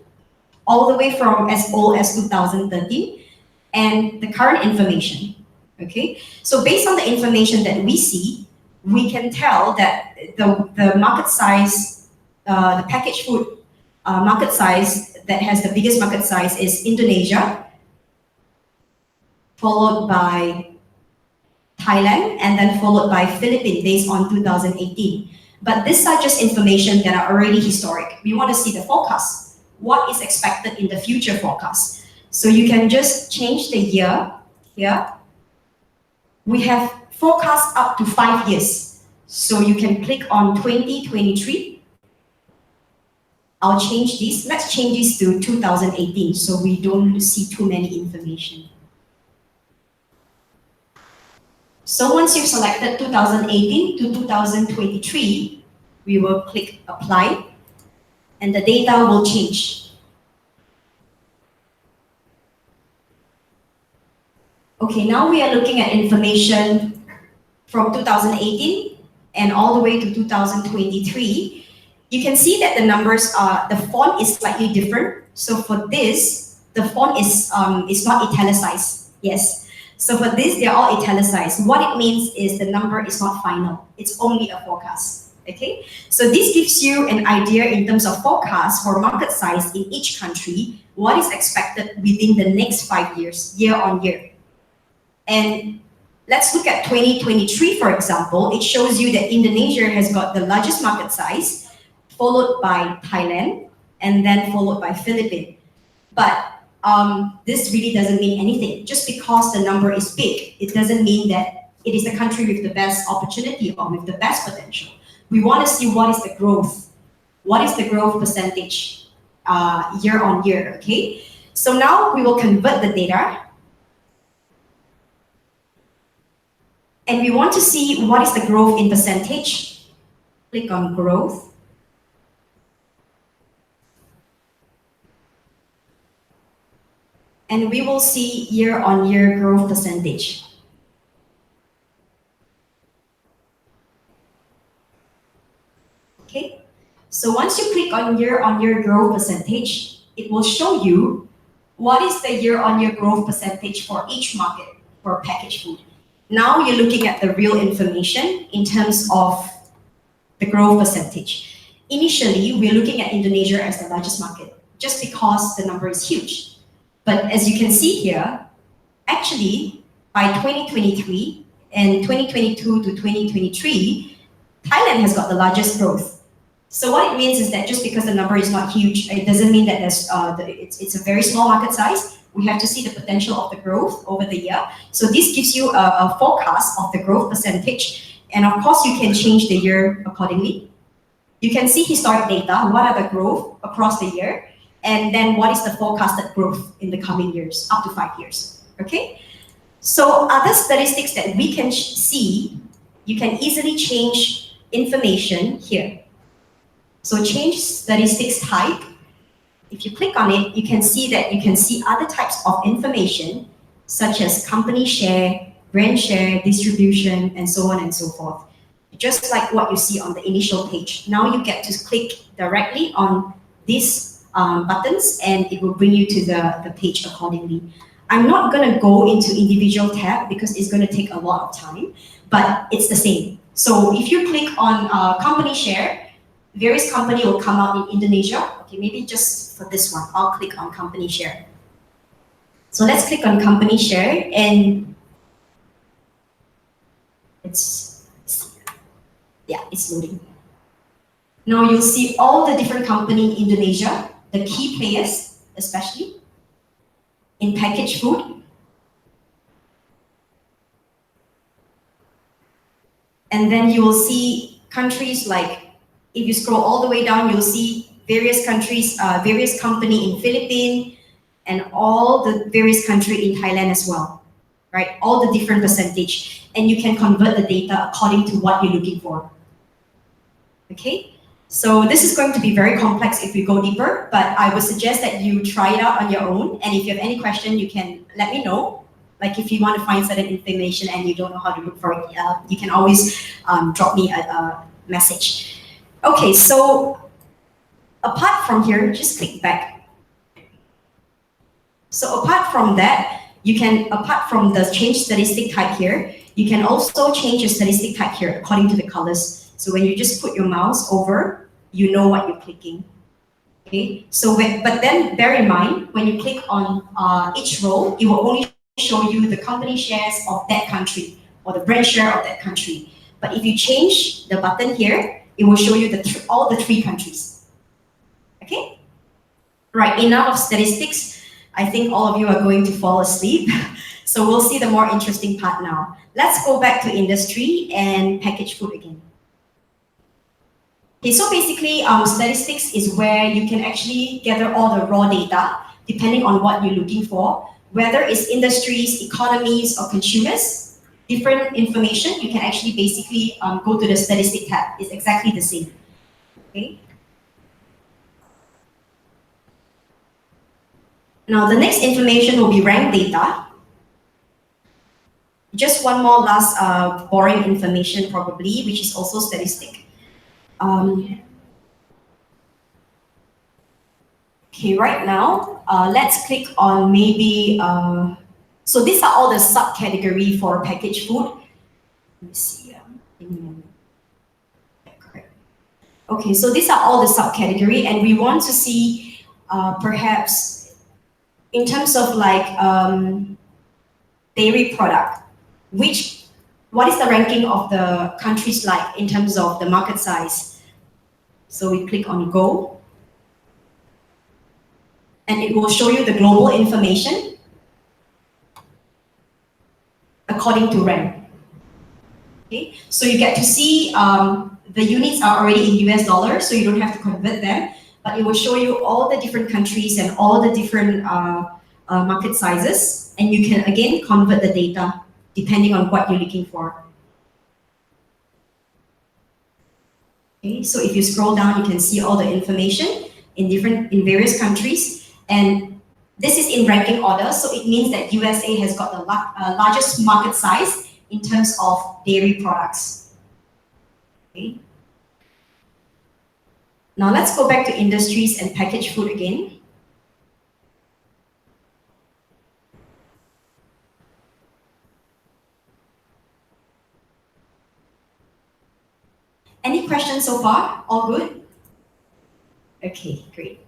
all the way from as old as 2013 and the current information. Okay, so based on the information that we see, we can tell that the market size, the packaged food market size that has the biggest market size is Indonesia, followed by Thailand, and then followed by Philippines based on 2018. But these are just information that are already historic. We want to see the forecast. What is expected in the future forecast? So you can just change the year here. We have forecast up to 5 years. So you can click on 2023. I'll change this. Let's change this to 2018 so we don't see too many information. So once you've selected 2018 to 2023, we will click Apply, and the data will change. Okay, now we are looking at information from 2018 and all the way to 2023. You can see that the numbers are, the font is slightly different. So for this, the font is not italicized. Yes. So for this, they're all italicized. What it means is the number is not final. It's only a forecast. Okay. So this gives you an idea in terms of forecast for market size in each country, what is expected within the next 5 years, year on year. And let's look at 2023, for example. It shows you that Indonesia has got the largest market size, followed by Thailand, and then followed by Philippines. But this really doesn't mean anything. Just because the number is big, it doesn't mean that it is the country with the best opportunity or with the best potential. We want to see what is the growth. What is the growth percentage year on year, okay? So now we will convert the data. And we want to see what is the growth in percentage. Click on growth. And we will see year-on-year growth percentage. Okay, so once you click on year-on-year growth percentage, it will show you what is the year-on-year growth percentage for each market for packaged food. Now you're looking at the real information in terms of the growth percentage. Initially, we're looking at Indonesia as the largest market, just because the number is huge. But as you can see here, actually, by 2023 and 2022 to 2023, Thailand has got the largest growth. So what it means is that just because the number is not huge, it doesn't mean that there's, it's a very small market size. We have to see the potential of the growth over the year. So this gives you a forecast of the growth percentage. And of course, you can change the year accordingly. You can see historic data, what are the growth across the year, and then what is the forecasted growth in the coming years, up to 5 years, okay? So other statistics that we can see, you can easily change information here. So change statistics type. If you click on it, you can see that you can see other types of information, such as company share, brand share, distribution, and so on and so forth. Just like what you see on the initial page. Now you get to click directly on these buttons and it will bring you to the page accordingly. I'm not going to go into individual tab because it's going to take a lot of time, but it's the same. So if you click on company share, various company will come out in Indonesia. Okay, maybe just for this one, I'll click on company share. So let's click on company share and it's loading. Now you'll see all the different company in Indonesia, the key players, especially in packaged food. And then you will see countries like, if you scroll all the way down, you'll see various countries, various company in Philippines, and all the various country in Thailand as well, right? All the different percentage, and you can convert the data according to what you're looking for. Okay, so this is going to be very complex if we go deeper, but I would suggest that you try it out on your own, and if you have any question, you can let me know. Like if you want to find certain information and you don't know how to look for it, you can always drop me a message. Okay, so apart from here, just click back. So apart from that, you can, apart from the change statistic type here, you can also change your statistic type here according to the colors. So when you just put your mouse over, you know what you're clicking. Okay, so but then bear in mind, when you click on each row, it will only show you the company shares of that country or the brand share of that country. But if you change the button here, it will show you all the three countries. Okay? Right, enough of statistics. I think all of you are going to fall asleep. So we'll see the more interesting part now. Let's go back to industry and packaged food again. Okay, so basically, statistics is where you can actually gather all the raw data depending on what you're looking for, whether it's industries, economies, or consumers. Different information, you can actually basically go to the statistic tab. It's exactly the same. Okay. Now the next information will be rank data. Just one more last boring information probably, which is also statistic. Okay, right now, let's click on maybe, so these are all the subcategory for packaged food. Let me see. Okay, so these are all the subcategory, and we want to see perhaps in terms of like dairy product, what is the ranking of the countries like in terms of the market size? So we click on Go. And it will show you the global information according to rank. Okay, so you get to see the units are already in US dollars, so you don't have to convert them, but it will show you all the different countries and all the different market sizes, and you can again convert the data depending on what you're looking for. Okay, so if you scroll down, you can see all the information in various countries. And this is in ranking order, so it means that USA has got the largest market size in terms of dairy products. Okay. Now let's go back to industries and packaged food again. Any questions so far? All good? Okay, great.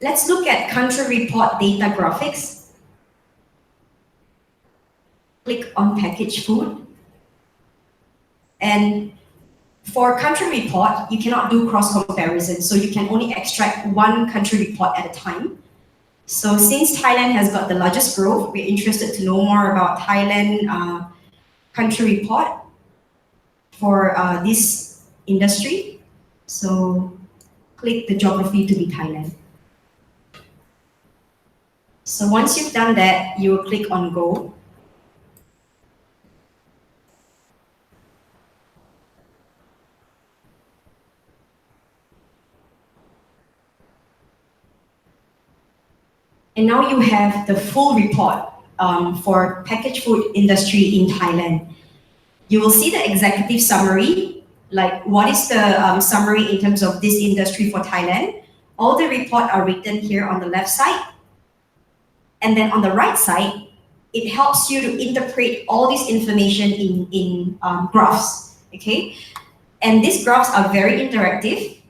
Let's look at country report data graphics. Click on packaged food. And for country report, you cannot do cross comparison, so you can only extract one country report at a time. So since Thailand has got the largest growth, we're interested to know more about Thailand country report for this industry. So click the geography to be Thailand. So once you've done that, you will click on Go. And now you have the full report for packaged food industry in Thailand. You will see the executive summary, like what is the summary in terms of this industry for Thailand. All the report are written here on the left side. And then on the right side, it helps you to interpret all this information in graphs, okay? And these graphs are very interactive.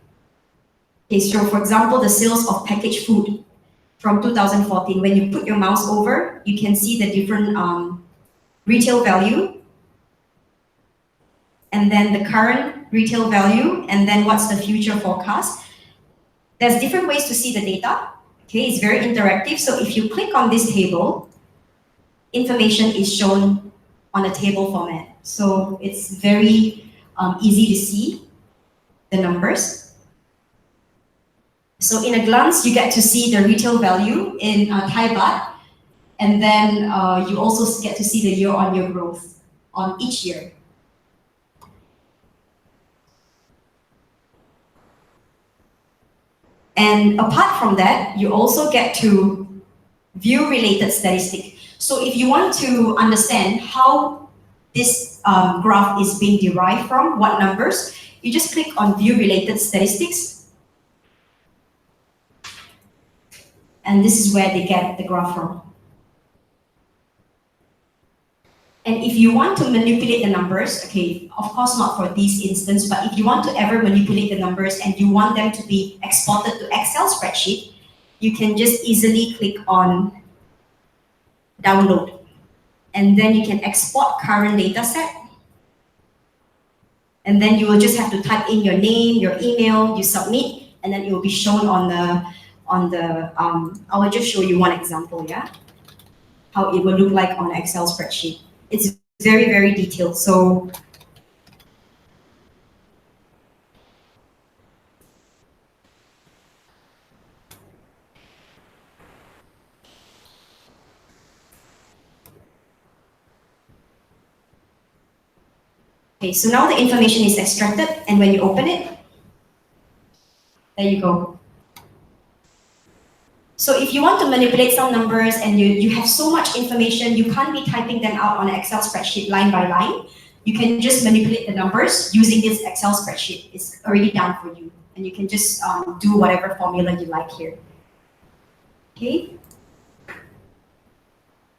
Okay, so for example, the sales of packaged food from 2014, when you put your mouse over, you can see the different retail value, and then the current retail value, and then what's the future forecast. There's different ways to see the data. Okay, it's very interactive. So if you click on this table, information is shown on a table format. So it's very easy to see the numbers. So in a glance, you get to see the retail value in Thai baht, and then you also get to see the year-on-year growth on each year. And apart from that, you also get to view related statistics. So if you want to understand how this graph is being derived from, what numbers, you just click on view related statistics. And this is where they get the graph from. And if you want to manipulate the numbers, okay, of course not for this instance, but if you want to ever manipulate the numbers and you want them to be exported to Excel spreadsheet, you can just easily click on download. And then you can export current data set. And then you will just have to type in your name, your email, you submit, and then it will be shown on the I will just show you one example, yeah? How it will look like on an Excel spreadsheet. It's very, very detailed. So okay, so now the information is extracted, and when you open it, there you go. So if you want to manipulate some numbers and you have so much information, you can't be typing them out on an Excel spreadsheet line by line. You can just manipulate the numbers using this Excel spreadsheet. It's already done for you. And you can just do whatever formula you like here. Okay.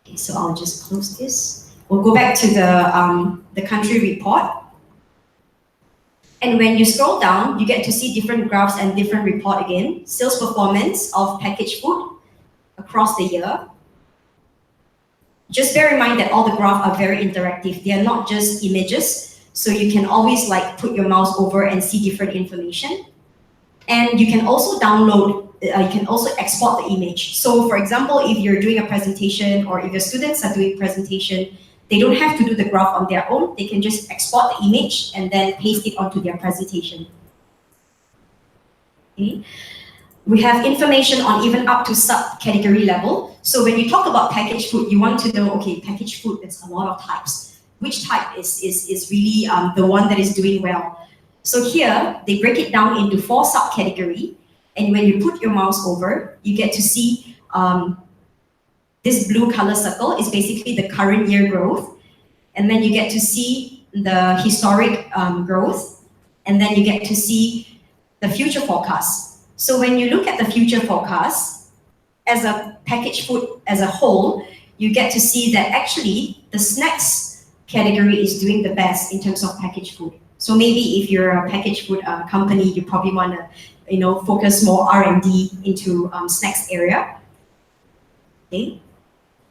Okay, so I'll just close this. We'll go back to the country report. And when you scroll down, you get to see different graphs and different report again. Sales performance of packaged food across the year. Just bear in mind that all the graphs are very interactive. They are not just images. So you can always like put your mouse over and see different information. And you can also download, you can also export the image. So for example, if you're doing a presentation or if your students are doing presentation, they don't have to do the graph on their own. They can just export the image and then paste it onto their presentation. Okay. We have information on even up to subcategory level. So when you talk about packaged food, you want to know, okay, packaged food, there's a lot of types. Which type is really the one that is doing well? So here, they break it down into 4 subcategory. And when you put your mouse over, you get to see this blue color circle is basically the current year growth. And then you get to see the historic growth. And then you get to see the future forecast. So when you look at the future forecast, as a packaged food as a whole, you get to see that actually the snacks category is doing the best in terms of packaged food. So maybe if you're a packaged food company, you probably want to focus more R&D into snacks area. Okay.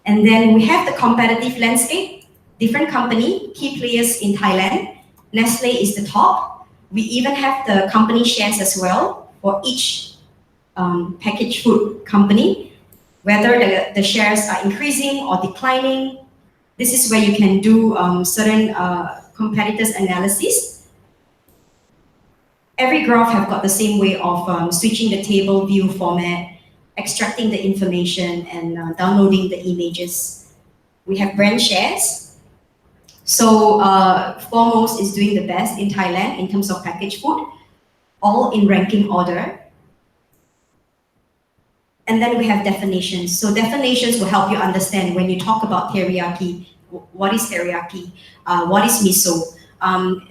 And then we have the competitive landscape, different company, key players in Thailand. Nestle is the top. We even have the company shares as well for each packaged food company, whether the shares are increasing or declining. This is where you can do certain competitors analysis. Every graph have got the same way of switching the table view format, extracting the information and downloading the images. We have brand shares. So Foremost is doing the best in Thailand in terms of packaged food, all in ranking order. And then we have definitions. So definitions will help you understand when you talk about teriyaki, what is teriyaki, what is miso.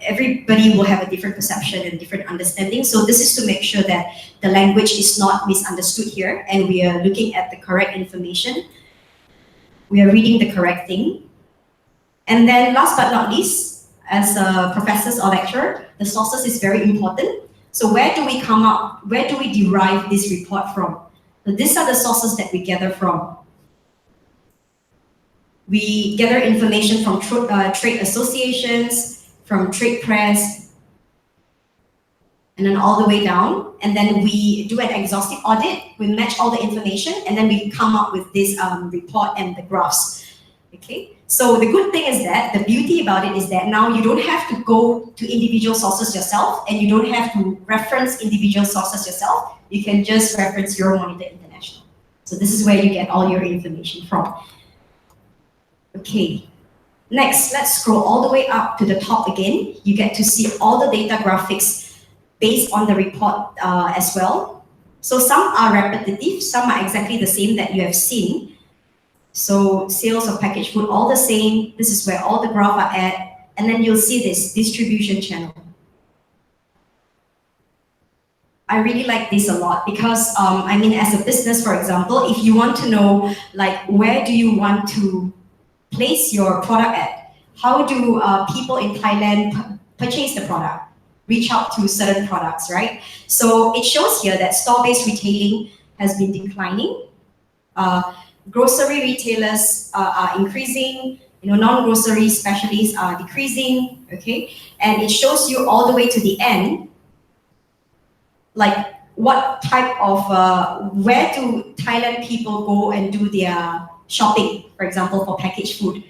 Everybody will have a different perception and different understanding. So this is to make sure that the language is not misunderstood here and we are looking at the correct information. We are reading the correct thing. And then last but not least, as professors or lecturer, the sources is very important. So where do we come up, where do we derive this report from? So these are the sources that we gather from. We gather information from trade associations, from trade press, and then all the way down. And then we do an exhaustive audit, we match all the information, and then we come up with this report and the graphs. Okay, so the good thing is that, the beauty about it is that now you don't have to go to individual sources yourself, and you don't have to reference individual sources yourself. You can just reference Euromonitor International. So this is where you get all your information from. Okay, next, let's scroll all the way up to the top again. You get to see all the data graphics based on the report as well. So some are repetitive, some are exactly the same that you have seen. So sales of packaged food, all the same. This is where all the graphs are at. And then you'll see this distribution channel. I really like this a lot because, I mean, as a business, for example, if you want to know, like, where do you want to place your product at? How do people in Thailand purchase the product? Reach out to certain products, right? So it shows here that store-based retailing has been declining. Grocery retailers are increasing. Non-grocery specialists are decreasing. Okay, and it shows you all the way to the end, like what type of where do Thailand people go and do their shopping, for example, for packaged food.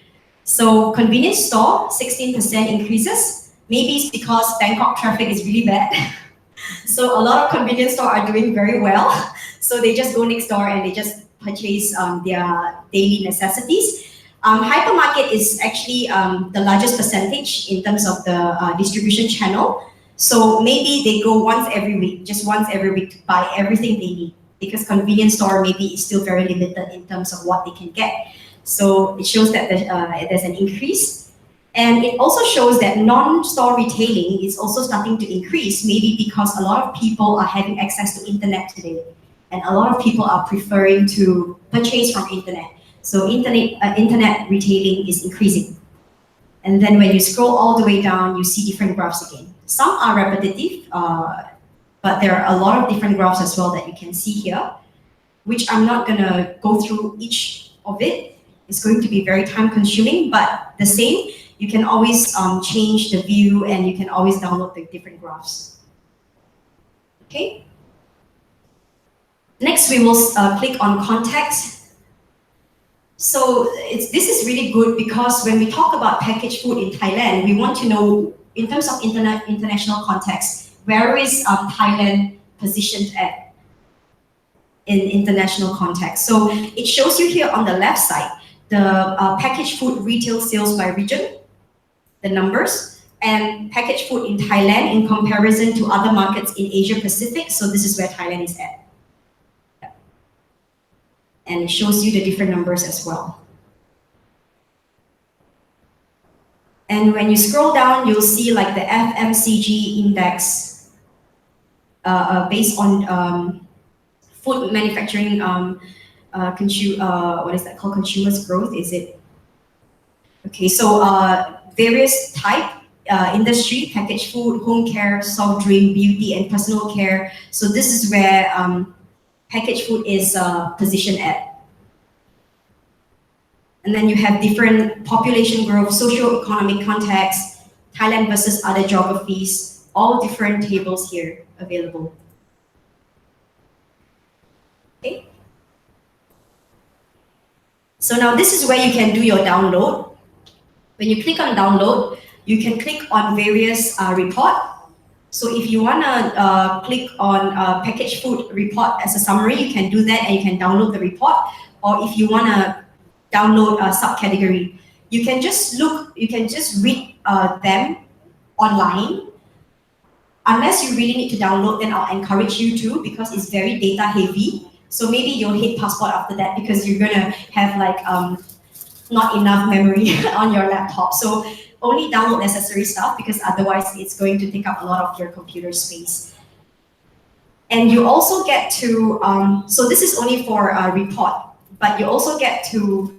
So convenience store, 16% increases. Maybe it's because Bangkok traffic is really bad. So a lot of convenience store are doing very well. So they just go next door and they just purchase their daily necessities. Hypermarket is actually the largest percentage in terms of the distribution channel. So maybe they go once every week, just once every week to buy everything they need, because convenience store maybe is still very limited in terms of what they can get. So it shows that there's an increase. And it also shows that non-store retailing is also starting to increase, maybe because a lot of people are having access to internet today. And a lot of people are preferring to purchase from internet. So internet retailing is increasing. And then when you scroll all the way down, you see different graphs again. Some are repetitive, but there are a lot of different graphs as well that you can see here, which I'm not gonna go through each of it. It's going to be very time consuming, but the same, you can always change the view and you can always download the different graphs. Okay. Next, we will click on context. So this is really good because when we talk about packaged food in Thailand, we want to know, in terms of international context, where is Thailand positioned at in international context? So it shows you here on the left side, the packaged food retail sales by region, the numbers, and packaged food in Thailand in comparison to other markets in Asia Pacific. So this is where Thailand is at. And it shows you the different numbers as well. And when you scroll down, you'll see like the FMCG index based on food manufacturing, what is that called? Consumers growth, is it? Okay, so various type, industry, packaged food, home care, soft drink, beauty, and personal care. So this is where packaged food is positioned at. And then you have different population growth, socio-economic context, Thailand versus other geographies, all different tables here available. Okay. So now this is where you can do your download. When you click on download, you can click on various report. So if you wanna click on packaged food report as a summary, you can do that and you can download the report. Or if you wanna download a subcategory, you can just read them online. Unless you really need to download, then I'll encourage you to, because it's very data heavy. So maybe you'll hit passport after that because you're gonna have like not enough memory on your laptop. So only download necessary stuff because otherwise it's going to take up a lot of your computer space. And you also get to, so this is only for a report, but you also get to,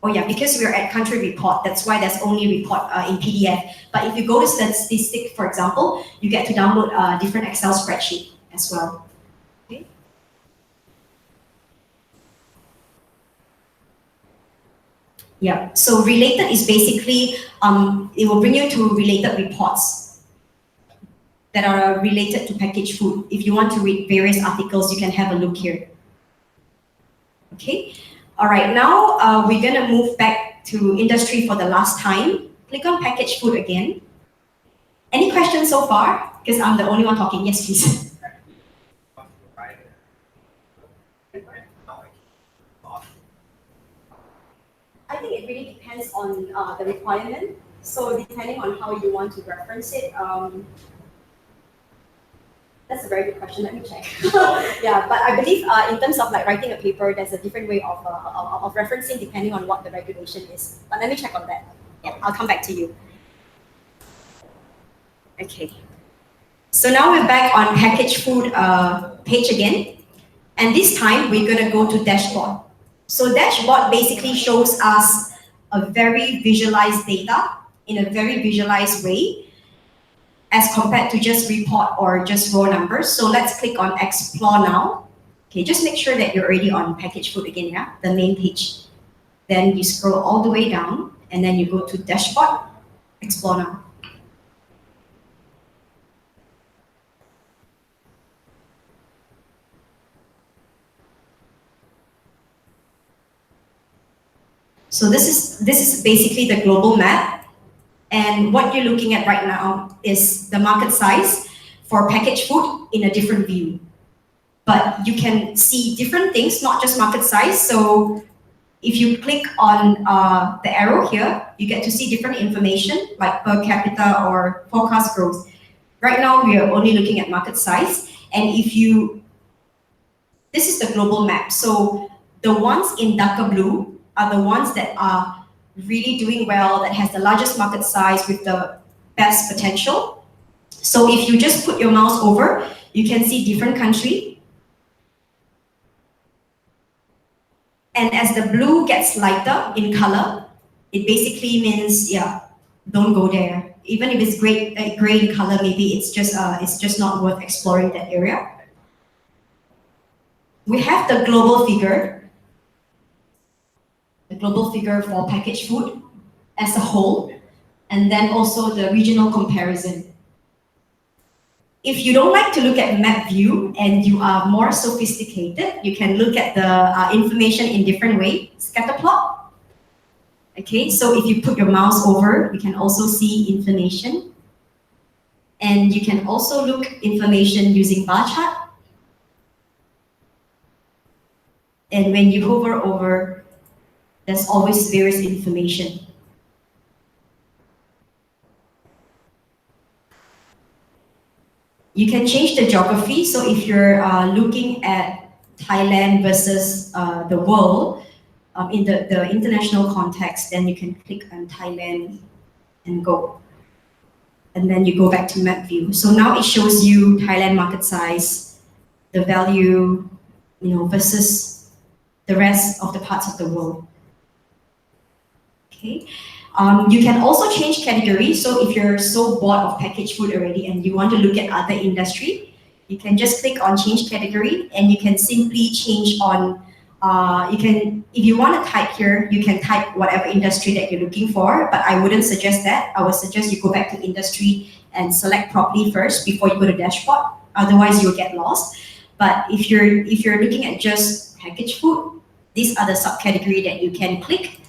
oh yeah, because we're at country report, that's why there's only report in PDF. But if you go to statistic, for example, you get to download a different Excel spreadsheet as well. Okay. Yeah, so related is basically, it will bring you to related reports that are related to packaged food. If you want to read various articles, you can have a look here. Okay. All right, now we're gonna move back to industry for the last time. Click on packaged food again. Any questions so far? Because I'm the only one talking. Yes, please. I think it really depends on the requirement. So depending on how you want to reference it, that's a very good question. Let me check. Yeah, but I believe in terms of like writing a paper, there's a different way of referencing depending on what the regulation is. But let me check on that. Yeah, I'll come back to you. Okay. So now we're back on packaged food page again. And this time we're gonna go to dashboard. So dashboard basically shows us a very visualized data in a very visualized way, as compared to just report or just raw numbers. So let's click on explore now. Okay, just make sure that you're already on packaged food again, yeah, the main page. Then you scroll all the way down and then you go to dashboard, explore now. So this is basically the global map. And what you're looking at right now is the market size for packaged food in a different view. But you can see different things, not just market size. So if you click on the arrow here, you get to see different information like per capita or forecast growth. Right now, we are only looking at market size. And this is the global map. So the ones in darker blue are the ones that are really doing well, that has the largest market size with the best potential. So if you just put your mouse over, you can see different country. And as the blue gets lighter in color, it basically means, yeah, don't go there. Even if it's gray in color, maybe it's just not worth exploring that area. We have the global figure. The global figure for packaged food as a whole, and then also the regional comparison. If you don't like to look at map view and you are more sophisticated, you can look at the information in different ways. Scatter plot. Okay, so if you put your mouse over, you can also see information. And you can also look information using bar chart. And when you hover over, there's always various information. You can change the geography. So if you're looking at Thailand versus the world in the international context, then you can click on Thailand and go. And then you go back to map view. So now it shows you Thailand market size, the value, versus the rest of the parts of the world. Okay. You can also change category. So if you're so bored of packaged food already and you want to look at other industry, you can just click on change category and you can simply change on, if you want to type here, you can type whatever industry that you're looking for, but I wouldn't suggest that. I would suggest you go back to industry and select properly first before you go to dashboard. Otherwise you'll get lost. But if you're looking at just packaged food, these are the subcategory that you can click.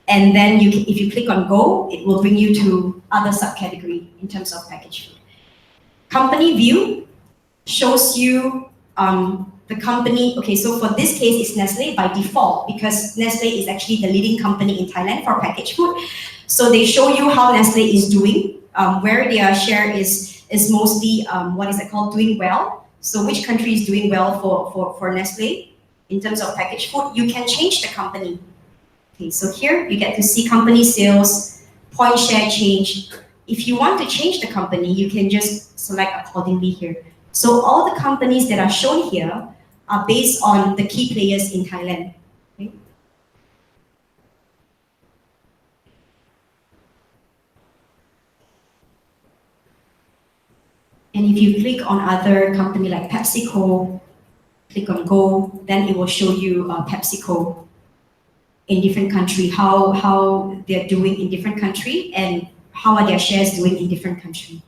And then if you click on go, it will bring you to other subcategory in terms of packaged food. Company view shows you the company. Okay, so for this case, it's Nestle by default because Nestle is actually the leading company in Thailand for packaged food. So they show you how Nestle is doing, where their share is is mostly what is it called, doing well. So which country is doing well for Nestle in terms of packaged food? You can change the company. Okay, so here you get to see company sales, point share change. If you want to change the company, you can just select accordingly here. So all the companies that are shown here are based on the key players in Thailand. Okay? And if you click on other company like PepsiCo, click on Go, then it will show you PepsiCo in different country, how they're doing in different country and how are their shares doing in different country.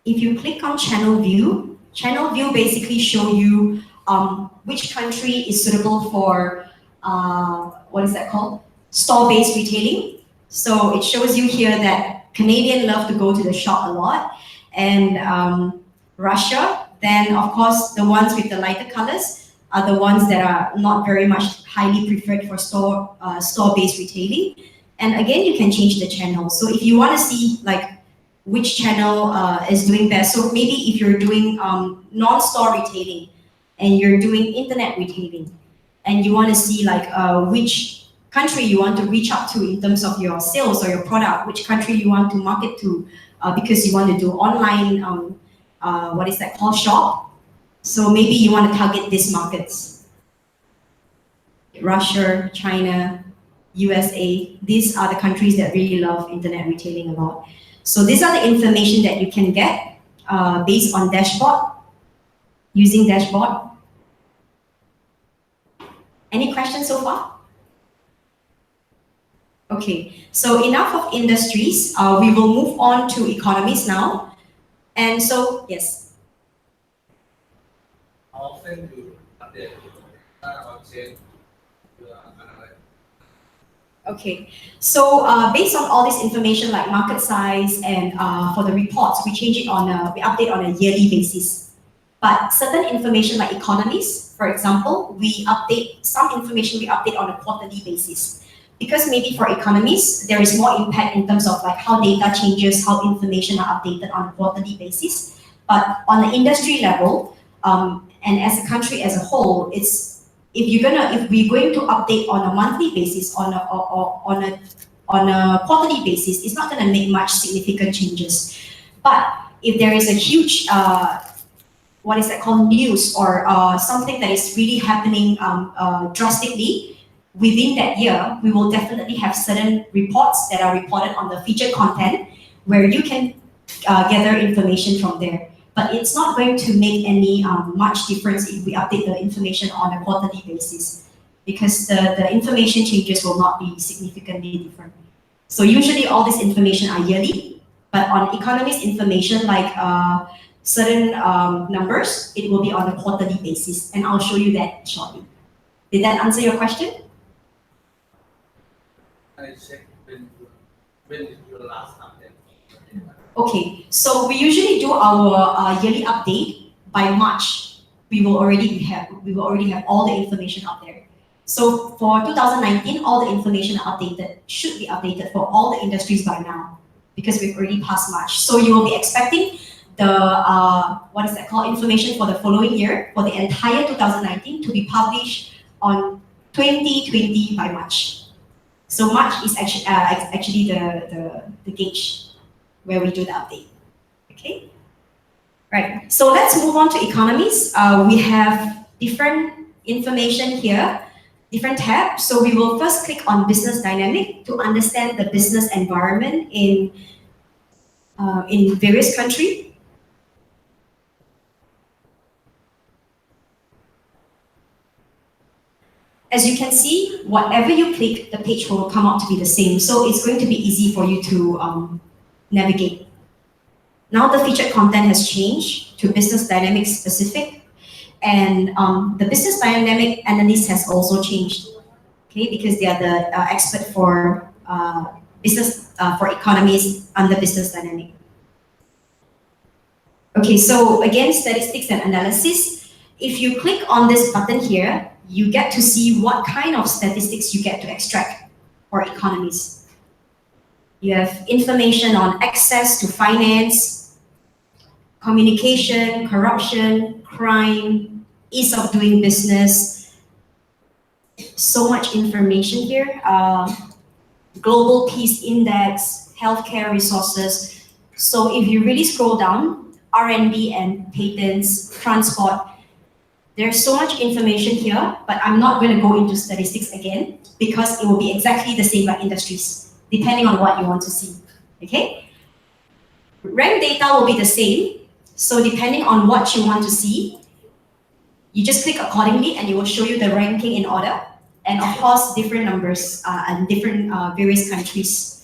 If you click on channel view basically show you which country is suitable for what is that called? Store-based retailing. So it shows you here that Canadian love to go to the shop a lot, and Russia, then of course the ones with the lighter colors are the ones that are not very much highly preferred for store-based retailing. And again, you can change the channel. So if you want to see like which channel is doing best, so maybe if you're doing non-store retailing and you're doing internet retailing, and you want to see like which country you want to reach out to in terms of your sales or your product, which country you want to market to, because you want to do online, what is that called, shop. So maybe you want to target these markets. Russia, China, USA, these are the countries that really love internet retailing a lot. So these are the information that you can get based on dashboard, using dashboard. Any questions so far? Okay, so enough of industries. We will move on to economies now. And so, yes. How often do you update or change your analysis? Okay, so based on all this information like market size and for the reports, we change it we update on a yearly basis. But certain information like economies, for example, some information we update on a quarterly basis. Because maybe for economies, there is more impact in terms of like how data changes, how information are updated on a quarterly basis. But on the industry level, and as a country as a whole, if we're going to update on a monthly basis, on a quarterly basis, it's not going to make much significant changes. But if there is a huge what is that called, news or something that is really happening drastically within that year, we will definitely have certain reports that are reported on the featured content where you can gather information from there. But it's not going to make any much difference if we update the information on a quarterly basis, because the information changes will not be significantly different. So usually all this information are yearly, but on economies information like certain numbers, it will be on a quarterly basis, and I'll show you that shortly. Did that answer your question? I check when is your last update? Okay, so we usually do our yearly update by March. We will already have all the information up there. So for 2019, all the information should be updated for all the industries by now, because we've already passed March. So you will be expecting the what is that called, information for the following year, for the entire 2019 to be published on 2020 by March. So March is actually the gauge where we do the update. Okay, right. So let's move on to economies. We have different information here, different tabs. So we will first click on business dynamic to understand the business environment in various countries. As you can see, whatever you click, the page will come out to be the same. So it's going to be easy for you to navigate. Now the featured content has changed to business dynamics specific, and the business dynamic analyst has also changed. Okay, because they are the expert for for economies under business dynamic. Okay, so again, statistics and analysis. If you click on this button here, you get to see what kind of statistics you get to extract for economies. You have information on access to finance, communication, corruption, crime, ease of doing business. So much information here. Global Peace Index, healthcare resources. So if you really scroll down, R&D and patents, transport, there's so much information here, but I'm not going to go into statistics again because it will be exactly the same by industries, depending on what you want to see, okay? Rank data will be the same, so depending on what you want to see, you just click accordingly and it will show you the ranking in order, and of course, different numbers and different various countries.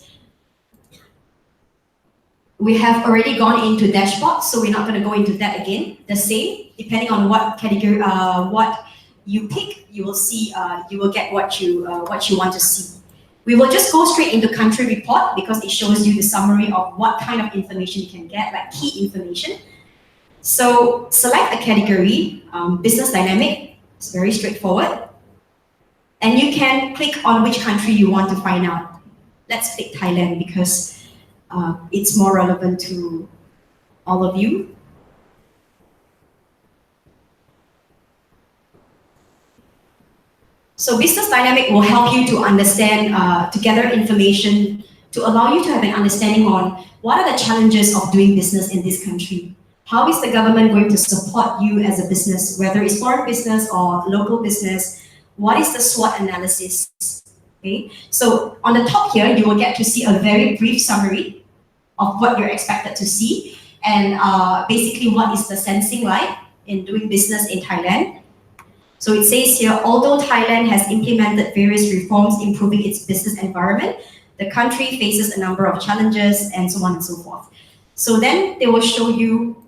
We have already gone into dashboard, so we're not going to go into that again. The same, depending on what category, what you pick, you will see, you will get what you want to see. We will just go straight into country report because it shows you the summary of what kind of information you can get, like key information. So select a category, business dynamic. It's very straightforward, and you can click on which country you want to find out. Let's pick Thailand because it's more relevant to all of you. So business dynamic will help you to understand, to gather information, to allow you to have an understanding on what are the challenges of doing business in this country. How is the government going to support you as a business, whether it's foreign business or local business? What is the SWOT analysis? Okay, so on the top here, you will get to see a very brief summary of what you're expected to see, and basically what is the sensing like in doing business in Thailand. So it says here, although Thailand has implemented various reforms improving its business environment, the country faces a number of challenges and so on and so forth. So then they will show you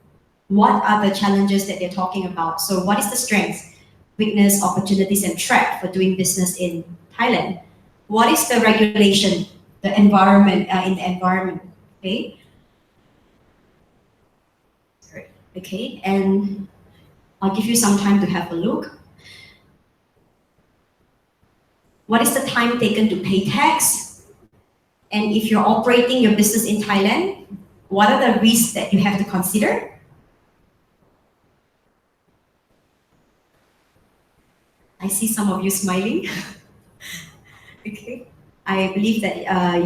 what are the challenges that they're talking about. So what is the strengths, weakness, opportunities, and threat for doing business in Thailand? What is the regulation, the environment, in the environment? Okay. Okay, and I'll give you some time to have a look. What is the time taken to pay tax? And if you're operating your business in Thailand, what are the risks that you have to consider? I see some of you smiling. Okay. I believe that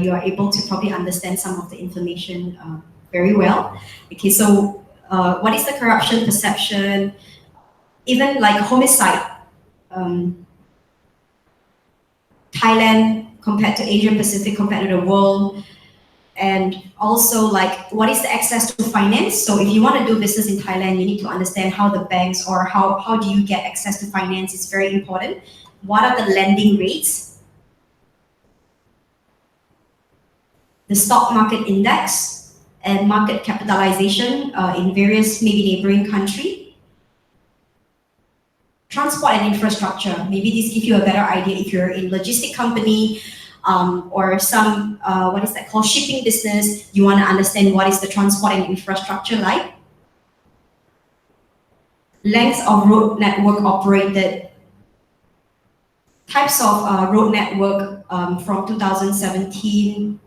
you are able to probably understand some of the information very well. Okay, so what is the corruption perception? Even like homicide, Thailand compared to Asia Pacific, compared to the world, and also like what is the access to finance? So if you want to do business in Thailand, you need to understand how the banks or how do you get access to finance is very important. What are the lending rates? The stock market index and market capitalization in various maybe neighboring country. Transport and infrastructure. Maybe this gives you a better idea if you're in logistic company or some, what is that called, shipping business. You want to understand what is the transport and infrastructure like. Length of road network operated. Types of road network from 2017.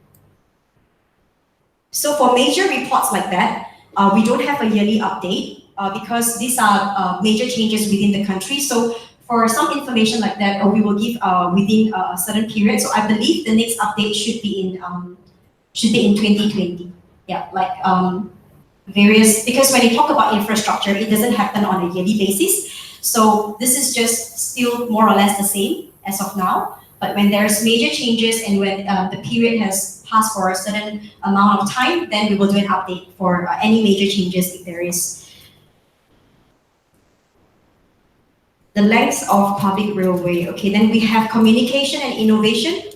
So for major reports like that, we don't have a yearly update because these are major changes within the country. So for some information like that, we will give within a certain period. So I believe the next update should be in 2020. Yeah, like various, because when you talk about infrastructure, it doesn't happen on a yearly basis. So this is just still more or less the same as of now. But when there's major changes and when the period has passed for a certain amount of time, then we will do an update for any major changes if there is. The length of public railway. Okay, then we have communication and innovation.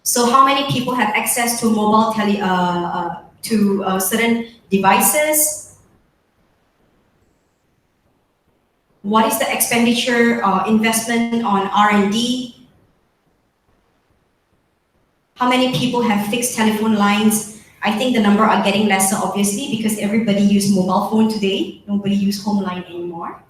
So how many people have access to mobile certain devices? What is the expenditure investment on R&D? How many people have fixed telephone lines? I think the number are getting lesser, obviously, because everybody use mobile phone today. Nobody use home line anymore.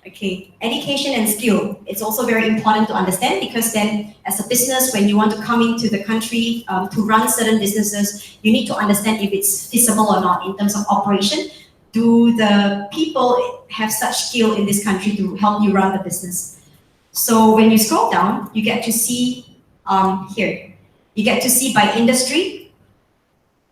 Okay, education and skill. It's also very important to understand because then as a business, when you want to come into the country to run certain businesses, you need to understand if it's feasible or not in terms of operation. Do the people have such skill in this country to help you run the business? So when you scroll down, you get to see here, you get to see by industry.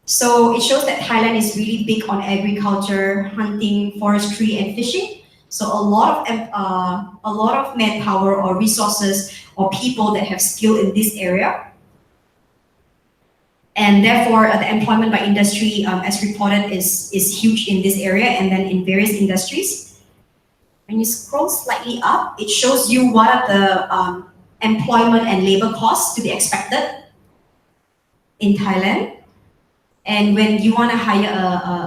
So it shows that Thailand is really big on agriculture, hunting, forestry, and fishing. So a lot of manpower or resources or people that have skill in this area. And therefore, the employment by industry, as reported, is huge in this area and then in various industries. When you scroll slightly up, it shows you what are the employment and labor costs to be expected in Thailand. And when you want to hire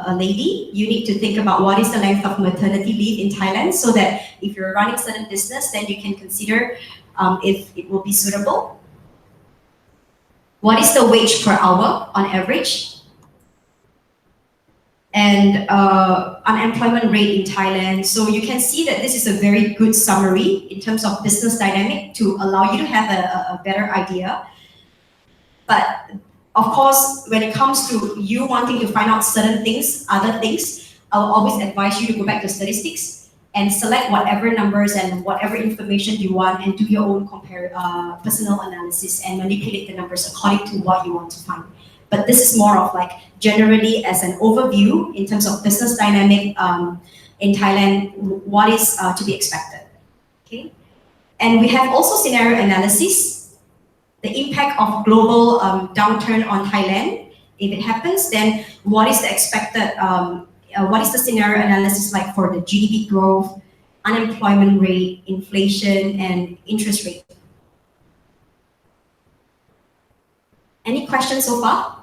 a lady, you need to think about what is the length of maternity leave in Thailand so that if you're running certain business, then you can consider if it will be suitable. What is the wage per hour on average? And unemployment rate in Thailand. So you can see that this is a very good summary in terms of business dynamic to allow you to have a better idea. But of course, when it comes to you wanting to find out certain things, other things, I will always advise you to go back to statistics and select whatever numbers and whatever information you want and do your own personal analysis and manipulate the numbers according to what you want to find. But this is more of like generally as an overview in terms of business dynamic in Thailand, what is to be expected. Okay, and we have also scenario analysis. The impact of global downturn on Thailand. If it happens, then what is the expected, what is the scenario analysis like for the GDP growth, unemployment rate, inflation, and interest rate? Any questions so far?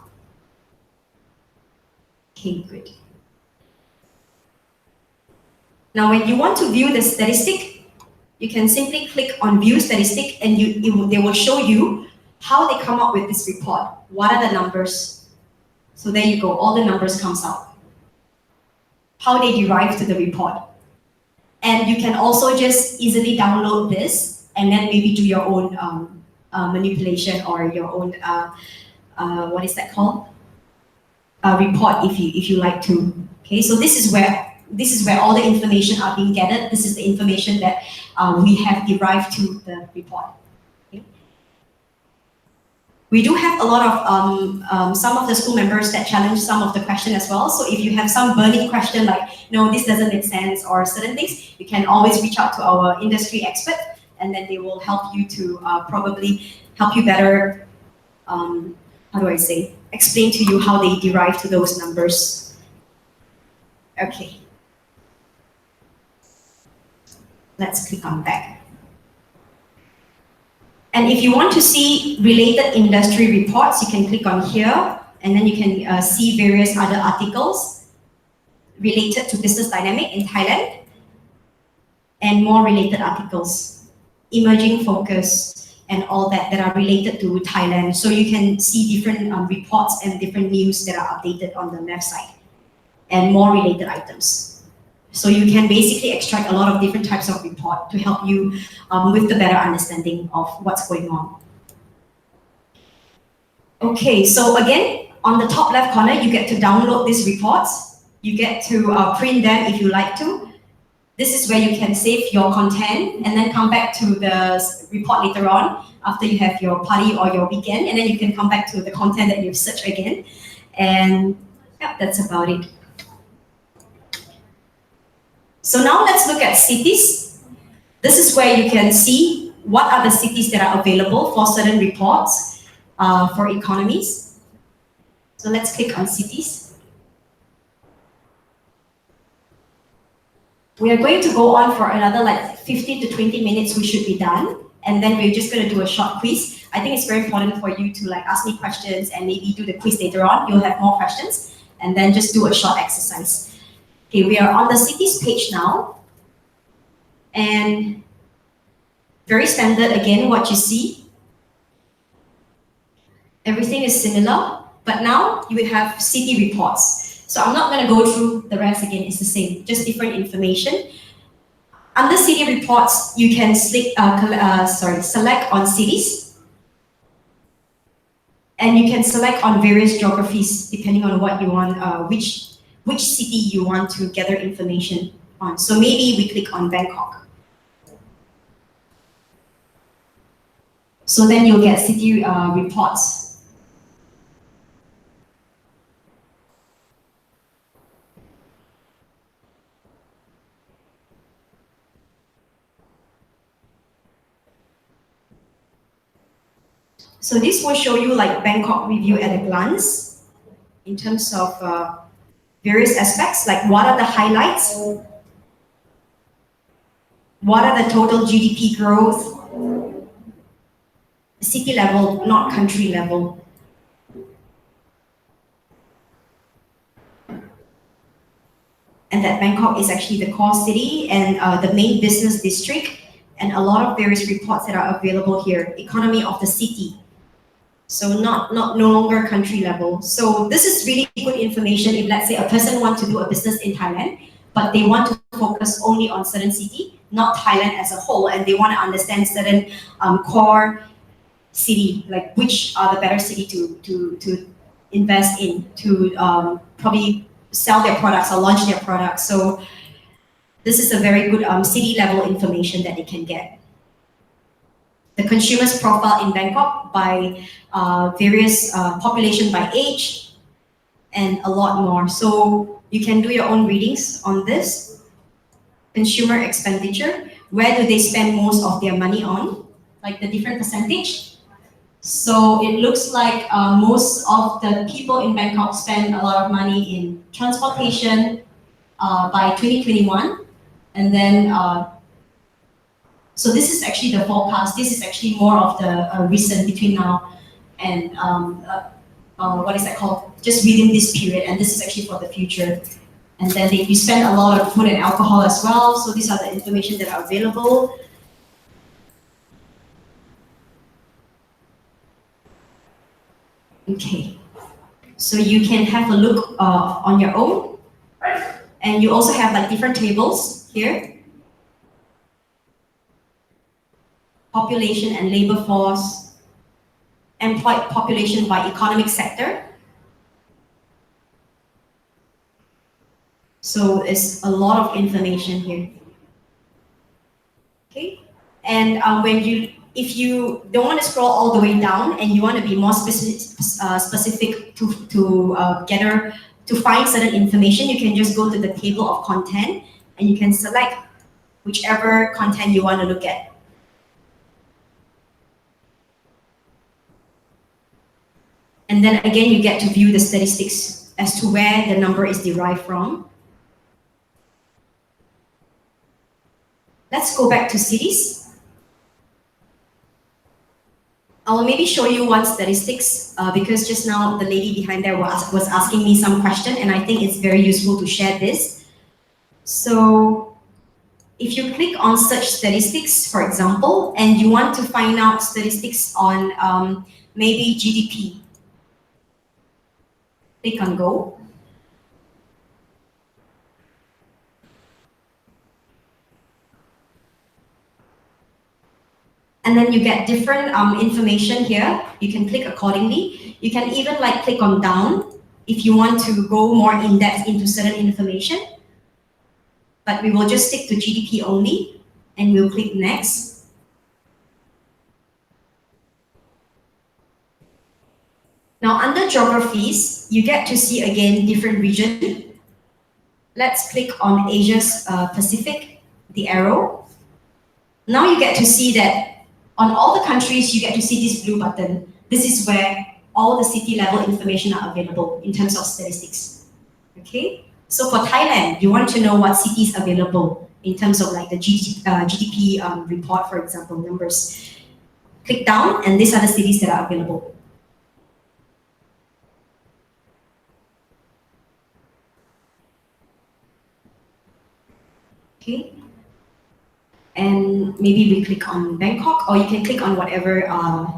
Okay, good. Now, when you want to view the statistic, you can simply click on View Statistic and they will show you how they come up with this report. What are the numbers? So there you go, all the numbers comes out. How they derive to the report. And you can also just easily download this and then maybe do your own manipulation or your own, what is that called? Report if you like to. Okay, so this is where all the information are being gathered. This is the information that we have derived to the report. Okay. We do have a lot of some of the school members that challenge some of the question as well. So if you have some burning question like, no, this doesn't make sense or certain things, you can always reach out to our industry expert and then they will help you to probably help you better, how do I say, explain to you how they derive to those numbers. Okay. Let's click on back. And if you want to see related industry reports, you can click on here, and then you can see various other articles related to business dynamic in Thailand, and more related articles, emerging focus, and all that are related to Thailand. So you can see different reports and different news that are updated on the left side, and more related items. So you can basically extract a lot of different types of report to help you with the better understanding of what's going on. Okay, so again, on the top left corner, you get to download these reports. You get to print them if you like to. This is where you can save your content and then come back to the report later on after you have your party or your weekend, and then you can come back to the content that you've searched again. And yeah, that's about it. So now let's look at cities. This is where you can see what are the cities that are available for certain reports for economies. So let's click on cities. We are going to go on for another like 15 to 20 minutes, we should be done. And then we're just going to do a short quiz. I think it's very important for you to like ask me questions and maybe do the quiz later on. You'll have more questions and then just do a short exercise. Okay, we are on the cities page now. And very standard again, what you see. Everything is similar, but now you will have city reports. So I'm not going to go through the rest again, it's the same, just different information. Under city reports, you can select on cities, and you can select on various geographies depending on what you want, which city you want to gather information on. So maybe we click on Bangkok. So then you'll get city reports. So this will show you like Bangkok review at a glance in terms of various aspects, like what are the highlights, what are the total GDP growth, city level, not country level. And that Bangkok is actually the core city and the main business district, and a lot of various reports that are available here. Economy of the city. So no longer country level. So this is really good information if, let's say, a person wants to do a business in Thailand, but they want to focus only on certain city, not Thailand as a whole, and they want to understand certain core city, like which are the better city to invest in, to probably sell their products or launch their products. So this is a very good city level information that they can get. The consumer's profile in Bangkok by various population by age and a lot more. So you can do your own readings on this. Consumer expenditure, where do they spend most of their money on? Like the different percentage. So it looks like most of the people in Bangkok spend a lot of money in transportation by 2021. And then, so this is actually the forecast. This is actually more of the recent between now and what is that called? Just within this period. And this is actually for the future. And then you spend a lot of food and alcohol as well. So these are the information that are available. Okay, so you can have a look on your own, and you also have like different tables here. Population and labor force, employed population by economic sector. So it's a lot of information here. Okay, and if you don't want to scroll all the way down and you want to be more specific to find certain information, you can just go to the table of content and you can select whichever content you want to look at. And then again, you get to view the statistics as to where the number is derived from. Let's go back to cities. I'll maybe show you one statistics because just now the lady behind there was asking me some question, and I think it's very useful to share this. So if you click on search statistics, for example, and you want to find out statistics on maybe GDP, click on go. And then you get different information here. You can click accordingly. You can even like click on down if you want to go more in depth into certain information. But we will just stick to GDP only, and we'll click next. Now under geographies, you get to see again different regions. Let's click on Asia's Pacific, the arrow. Now you get to see that on all the countries, you get to see this blue button. This is where all the city level information are available in terms of statistics. Okay, so for Thailand, you want to know what cities available in terms of like the GDP report, for example, numbers. Click down, and these are the cities that are available. Okay. And maybe we click on Bangkok, or you can click on whatever,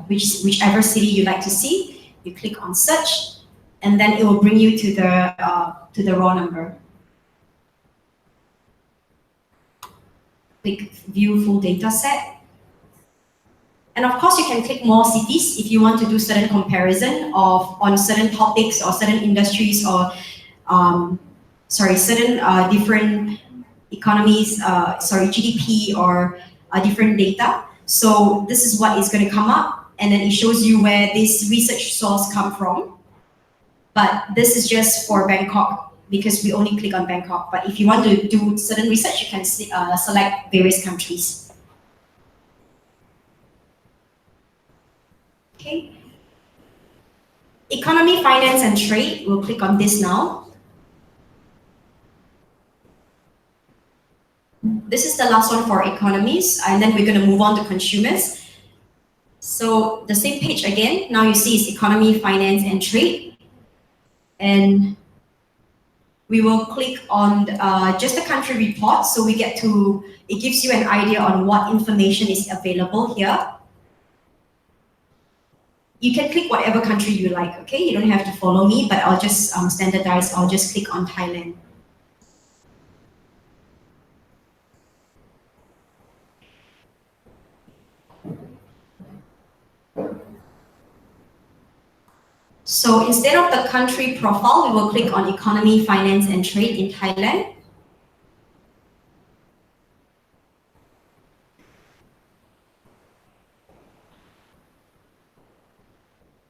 whichever city you like to see. You click on search, and then it will bring you to the raw number. click view full data set. And of course, you can click more cities if you want to do certain comparison on certain topics or certain industries or certain different economies, GDP or different data. So this is what is going to come up, and then it shows you where this research source come from. But this is just for Bangkok because we only click on Bangkok. But if you want to do certain research, you can select various countries. Okay. Economy, finance, and trade. We'll click on this now. This is the last one for economies, and then we're going to move on to consumers. So the same page again. Now you see it's economy, finance, and trade. And we will click on just the country report. So we get to, it gives you an idea on what information is available here. You can click whatever country you like, okay? You don't have to follow me, but I'll just standardize. I'll just click on Thailand. So instead of the country profile, we will click on economy, finance, and trade in Thailand.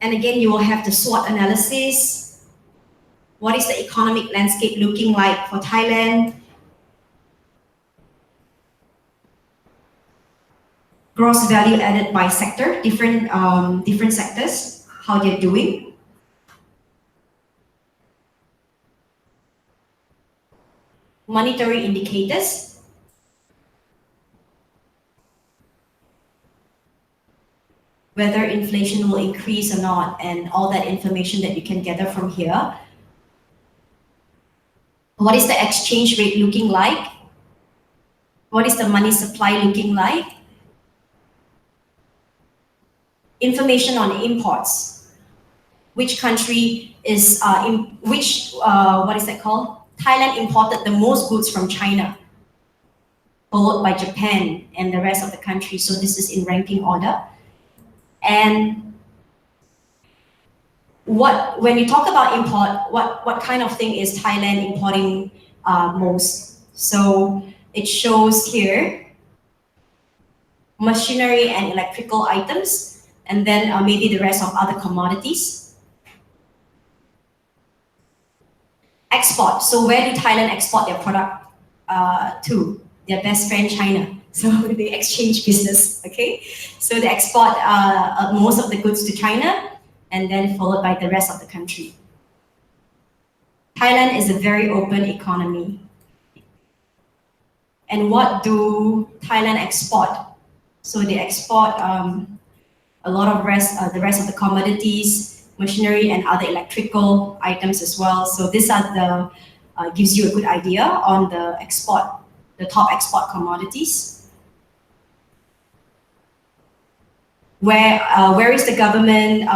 And again, you will have the SWOT analysis. What is the economic landscape looking like for Thailand? Gross value added by sector, different sectors, how they're doing. Monetary indicators. Whether inflation will increase or not, and all that information that you can gather from here. What is the exchange rate looking like? What is the money supply looking like? Information on imports. Which country is, what is that called? Thailand imported the most goods from China, followed by Japan and the rest of the country. So this is in ranking order. And when you talk about import, what kind of thing is Thailand importing most? So it shows here machinery and electrical items, and then maybe the rest of other commodities. Export. So where do Thailand export their product to? Their best friend, China. So the exchange business, okay? So they export most of the goods to China, and then followed by the rest of the country. Thailand is a very open economy. And what do Thailand export? So they export a lot of the rest of the commodities, machinery, and other electrical items as well. So these are the gives you a good idea on the export, the top export commodities. Where is the government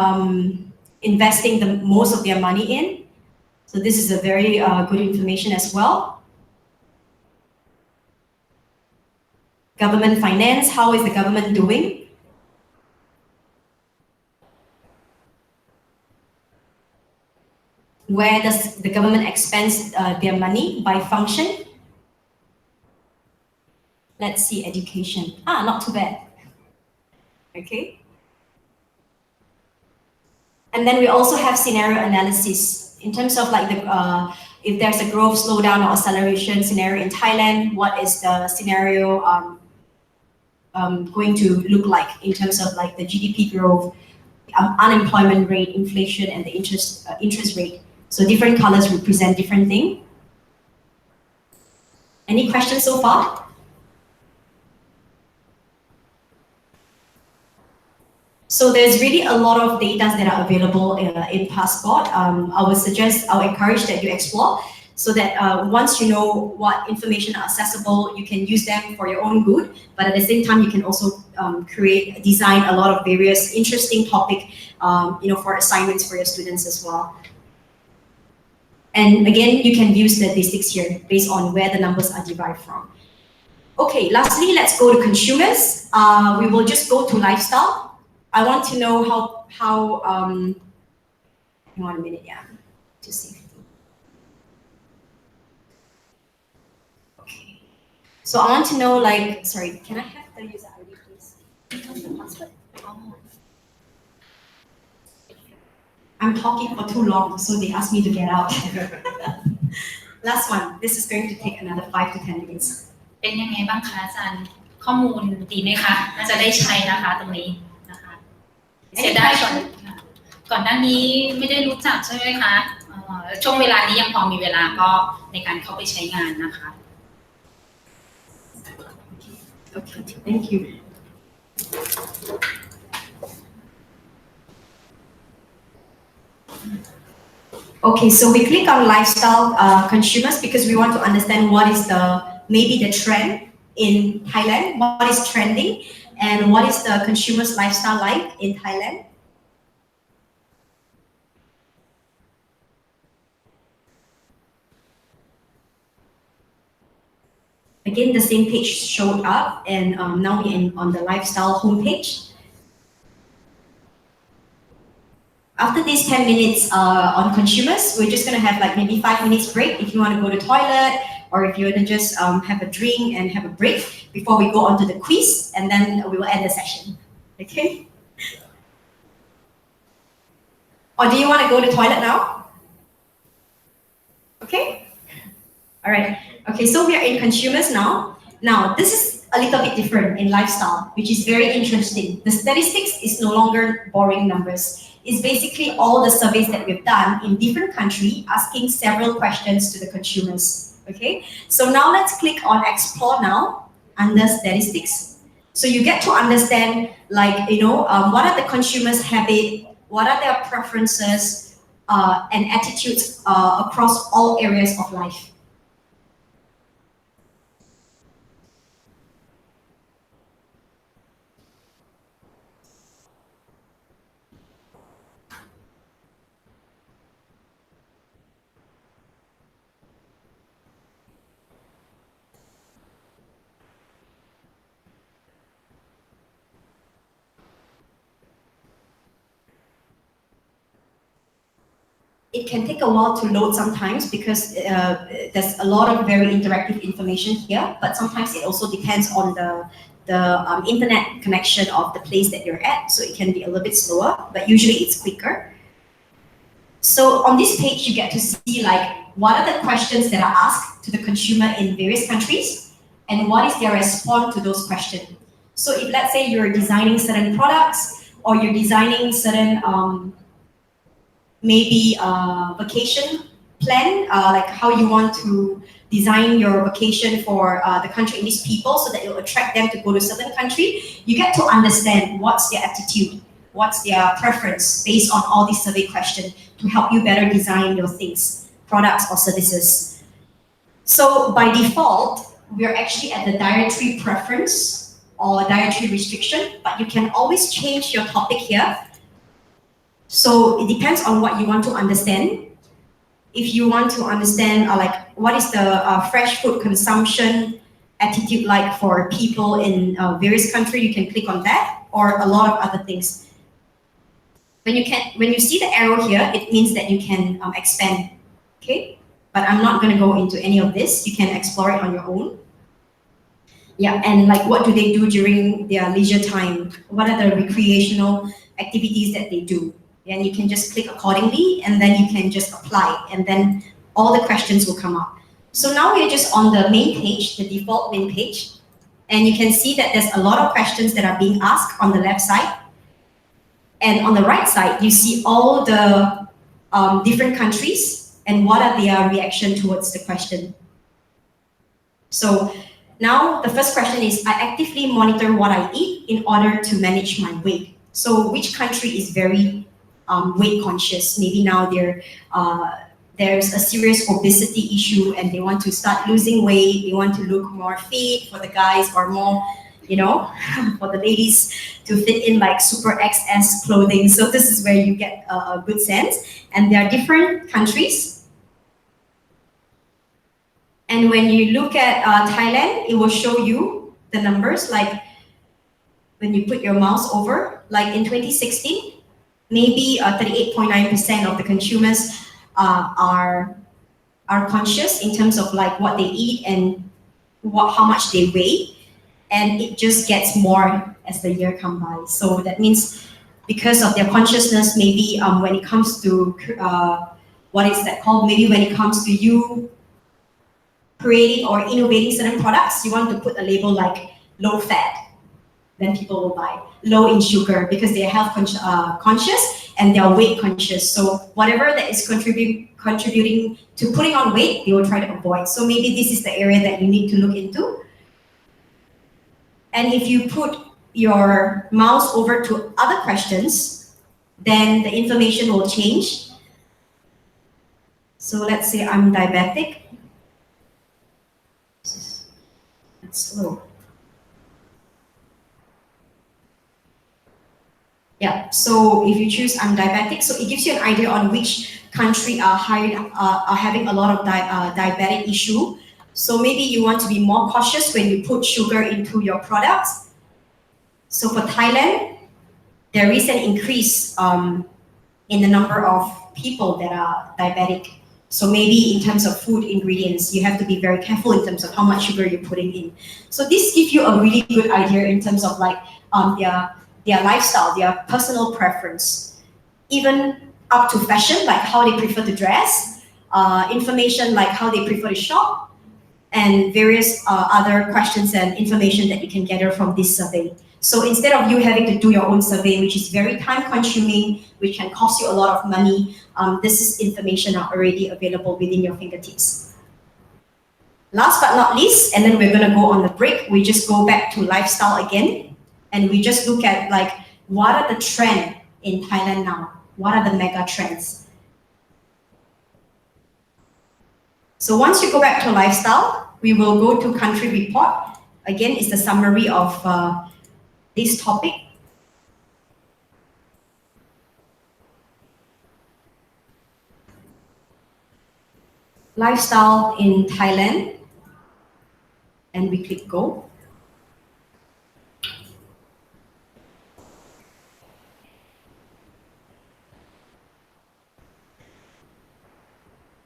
investing the most of their money in? So this is a very good information as well. Government finance, how is the government doing? Where does the government expend their money by function? Let's see, education. Not too bad. Okay. And then we also have scenario analysis in terms of like if there's a growth slowdown or acceleration scenario in Thailand, what is the scenario going to look like in terms of like the GDP growth, unemployment rate, inflation, and the interest rate. So different colors represent different things. Any questions so far? So there's really a lot of data that are available in Passport. I would encourage that you explore so that once you know what information are accessible, you can use them for your own good. But at the same time, you can also design a lot of various interesting topic, for assignments for your students as well. And again, you can view statistics here based on where the numbers are derived from. Okay, lastly, let's go to consumers. We will just go to lifestyle. I want to know how hang on a minute, yeah, to see. Okay. So I want to know, like, sorry, can I have the user ID, please? Password? Oh. I'm talking for too long, so they asked me to get out. Last one. This is going to take another 5 to 10 minutes. เป็นยังไงบ้างคะอาจารย์ข้อมูลดีไหมคะน่าจะได้ใช้นะคะตรงนี้นะคะเสียดายก่อนหน้านี้ไม่ได้รู้จักใช่ไหมคะช่วงเวลานี้ยังพอมีเวลาก็ในการเข้าไปใช้งานนะคะ Okay, thank you. Okay, so we click on lifestyle consumers because we want to understand what is maybe the trend in Thailand, what is trending, and what is the consumer's lifestyle like in Thailand. Again, the same page showed up, and now we're on the lifestyle homepage. After these 10 minutes on consumers, we're just gonna have like maybe 5 minutes break if you want to go to toilet, or if you want to just have a drink and have a break before we go on to the quiz, and then we will end the session. Okay? Or do you want to go to toilet now? Okay? All right. Okay, so we are in consumers now. Now, this is a little bit different in lifestyle, which is very interesting. The statistics is no longer boring numbers. It's basically all the surveys that we've done in different countries, asking several questions to the consumers. Okay, so now let's click on Explore Now under Statistics. So you get to understand, like, what are the consumers' habits, what are their preferences and attitudes across all areas of life. It can take a while to load sometimes because there's a lot of very interactive information here, but sometimes it also depends on the internet connection of the place that you're at, so it can be a little bit slower, but usually it's quicker. So on this page, you get to see like what are the questions that are asked to the consumer in various countries, and what is their response to those questions. So if let's say you're designing certain products, or you're designing certain maybe a vacation plan, like how you want to design your vacation for the country and these people so that you'll attract them to go to a certain country, you get to understand what's their attitude, what's their preference based on all these survey questions to help you better design your things, products or services. So by default, we're actually at the dietary preference or dietary restriction, but you can always change your topic here. So it depends on what you want to understand. If you want to understand like what is the fresh food consumption attitude like for people in various countries, you can click on that, or a lot of other things. When you see the arrow here, it means that you can expand, okay? But I'm not gonna go into any of this. You can explore it on your own. Yeah, and like what do they do during their leisure time? What are the recreational activities that they do? And you can just click accordingly, and then you can just apply, and then all the questions will come up. So now we're just on the main page, the default main page, and you can see that there's a lot of questions that are being asked on the left side. And on the right side, you see all the different countries and what are their reaction towards the question. So now the first question is, I actively monitor what I eat in order to manage my weight. So which country is very weight conscious? Maybe now there's a serious obesity issue and they want to start losing weight. They want to look more fit for the guys, or more, for the ladies to fit in like super XS clothing. So this is where you get a good sense. And there are different countries. And when you look at Thailand, it will show you the numbers, like when you put your mouse over, like in 2016, maybe 38.9% of the consumers are conscious in terms of like what they eat and how much they weigh, and it just gets more as the year comes by. So that means because of their consciousness, maybe when it comes to what is that called? Maybe when it comes to you creating or innovating certain products, you want to put a label like low fat, then people will buy. Low in sugar because they are health conscious and they are weight conscious. So whatever that is contributing to putting on weight, they will try to avoid. So maybe this is the area that you need to look into. And if you put your mouse over to other questions, then the information will change. So let's say I'm diabetic. That's slow. Yeah, so if you choose I'm diabetic, so it gives you an idea on which country are having a lot of diabetic issue. So maybe you want to be more cautious when you put sugar into your products. So for Thailand, there is an increase in the number of people that are diabetic. So maybe in terms of food ingredients, you have to be very careful in terms of how much sugar you're putting in. So this gives you a really good idea in terms of like their lifestyle, their personal preference, even up to fashion, like how they prefer to dress, information like how they prefer to shop, and various other questions and information that you can gather from this survey. So instead of you having to do your own survey, which is very time consuming, which can cost you a lot of money, this is information are already available within your fingertips. Last but not least, and then we're gonna go on the break, we just go back to lifestyle again, and we just look at like, what are the trends in Thailand now? What are the mega trends? So once you go back to lifestyle, we will go to country report. Again, it's the summary of this topic. Lifestyle in Thailand, and we click go.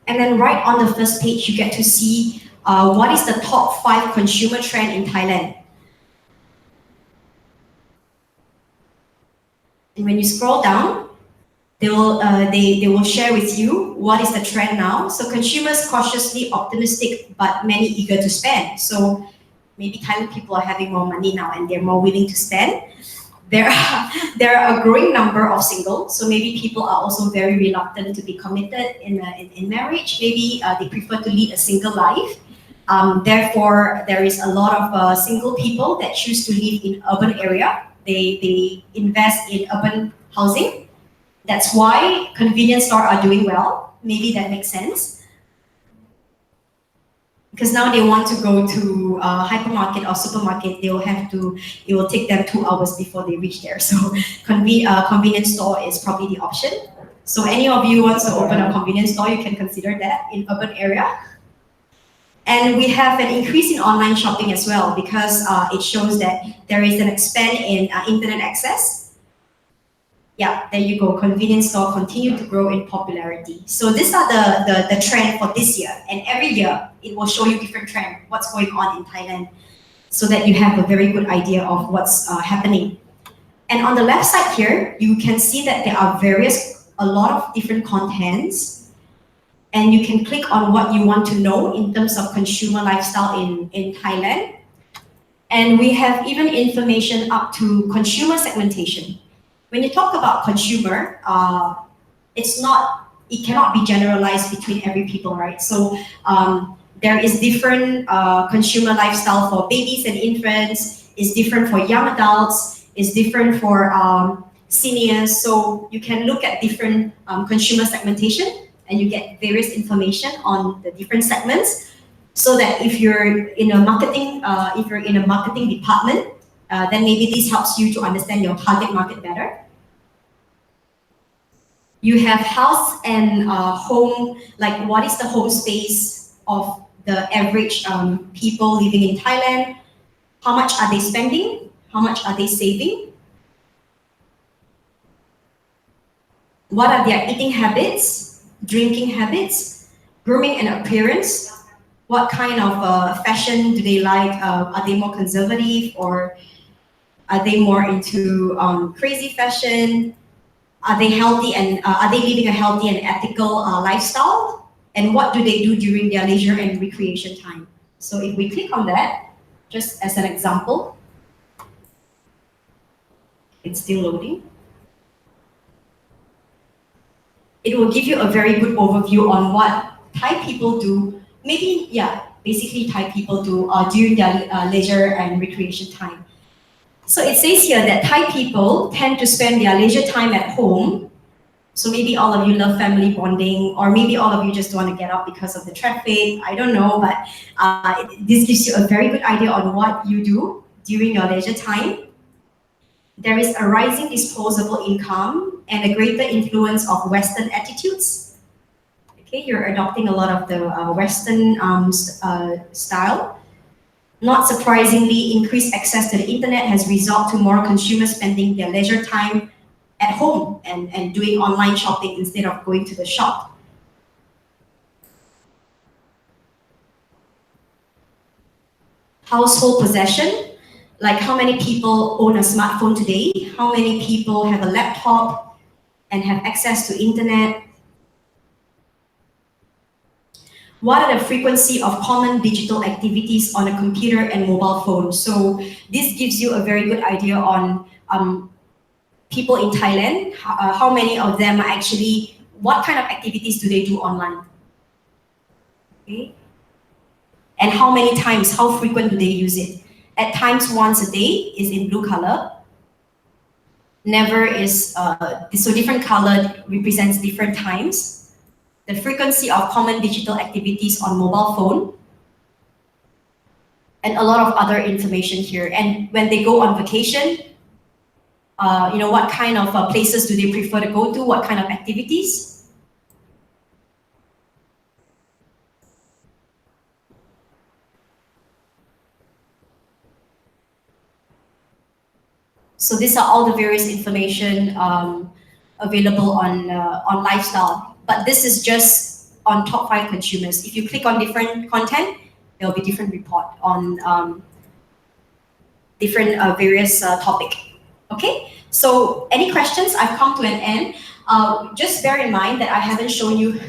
And then right on the first page, you get to see what is the top 5 consumer trend in Thailand. And when you scroll down, they will share with you what is the trend now. So consumers cautiously optimistic, but many eager to spend. So maybe Thailand people are having more money now and they're more willing to spend. There are a growing number of singles, so maybe people are also very reluctant to be committed in marriage. Maybe they prefer to lead a single life. Therefore, there is a lot of single people that choose to live in urban area. They invest in urban housing. That's why convenience stores are doing well. Maybe that makes sense. Because now they want to go to a hypermarket or supermarket, it will take them 2 hours before they reach there. So convenience store is probably the option. So any of you wants to open a convenience store, you can consider that in urban area. And we have an increase in online shopping as well, because it shows that there is an expand in internet access. Yeah, there you go. Convenience store continue to grow in popularity. So these are the trend for this year. And every year, it will show you different trend, what's going on in Thailand, so that you have a very good idea of what's happening. And on the left side here, you can see that there are a lot of different contents. And you can click on what you want to know in terms of consumer lifestyle in Thailand. And we have even information up to consumer segmentation. When you talk about consumer, it cannot be generalized between every people, right? So there is different consumer lifestyle for babies and infants, it's different for young adults, it's different for seniors. So you can look at different consumer segmentation and you get various information on the different segments, so that if you're in a marketing department, then maybe this helps you to understand your target market better. You have house and home, like what is the home space of the average people living in Thailand. How much are they spending? How much are they saving? What are their eating habits, drinking habits, grooming and appearance? What kind of fashion do they like? Are they more conservative, or are they more into crazy fashion? Are they healthy, and are they living a healthy and ethical lifestyle? And what do they do during their leisure and recreation time? So if we click on that, just as an example, it's still loading. It will give you a very good overview on what Thai people do. Maybe, yeah, basically Thai people do during their leisure and recreation time. So it says here that Thai people tend to spend their leisure time at home. So maybe all of you love family bonding, or maybe all of you just want to get out because of the traffic. I don't know, but this gives you a very good idea on what you do during your leisure time. There is a rising disposable income and a greater influence of Western attitudes. Okay, you're adopting a lot of the Western style. Not surprisingly, increased access to the internet has resulted to more consumers spending their leisure time at home and doing online shopping instead of going to the shop. Household possession, like how many people own a smartphone today? How many people have a laptop and have access to internet? What are the frequency of common digital activities on a computer and mobile phone? So this gives you a very good idea on people in Thailand, how many of them are actually, what kind of activities do they do online? Okay. And how many times, how frequent do they use it? At times once a day is in blue color. Never is, so different color represents different times. The frequency of common digital activities on mobile phone, and a lot of other information here. And when they go on vacation, what kind of places do they prefer to go to? What kind of activities? So these are all the various information available on lifestyle. But this is just on top 5 consumers. If you click on different content, there will be different report on different various topic. Okay. So any questions? I've come to an end. Just bear in mind that I haven't shown you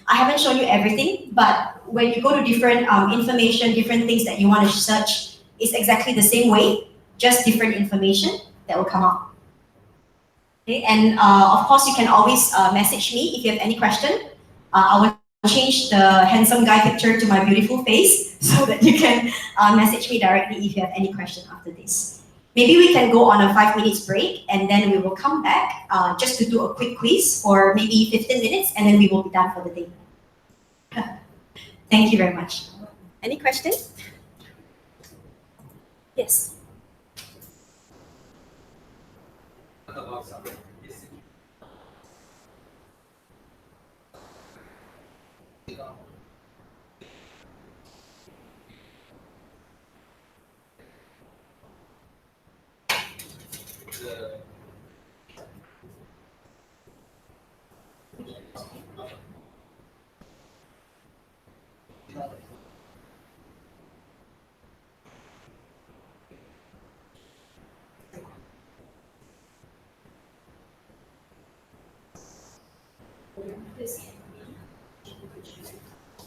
everything, but when you go to different information, different things that you want to search, it's exactly the same way, just different information that will come up. Okay, and of course you can always message me if you have any question. I will change the handsome guy picture to my beautiful face so that you can message me directly if you have any question after this. Maybe we can go on a 5 minutes break, and then we will come back just to do a quick quiz for maybe 15 minutes, and then we will be done for the day. Thank you very much. Any questions? Yes.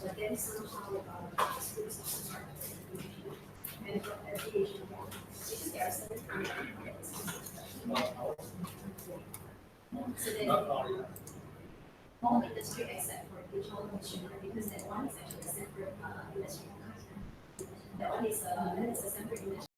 But then somehow schools and education because there are certain so then all industry except for digital consumer, because that one is actually a separate industry. That one is a separate industry.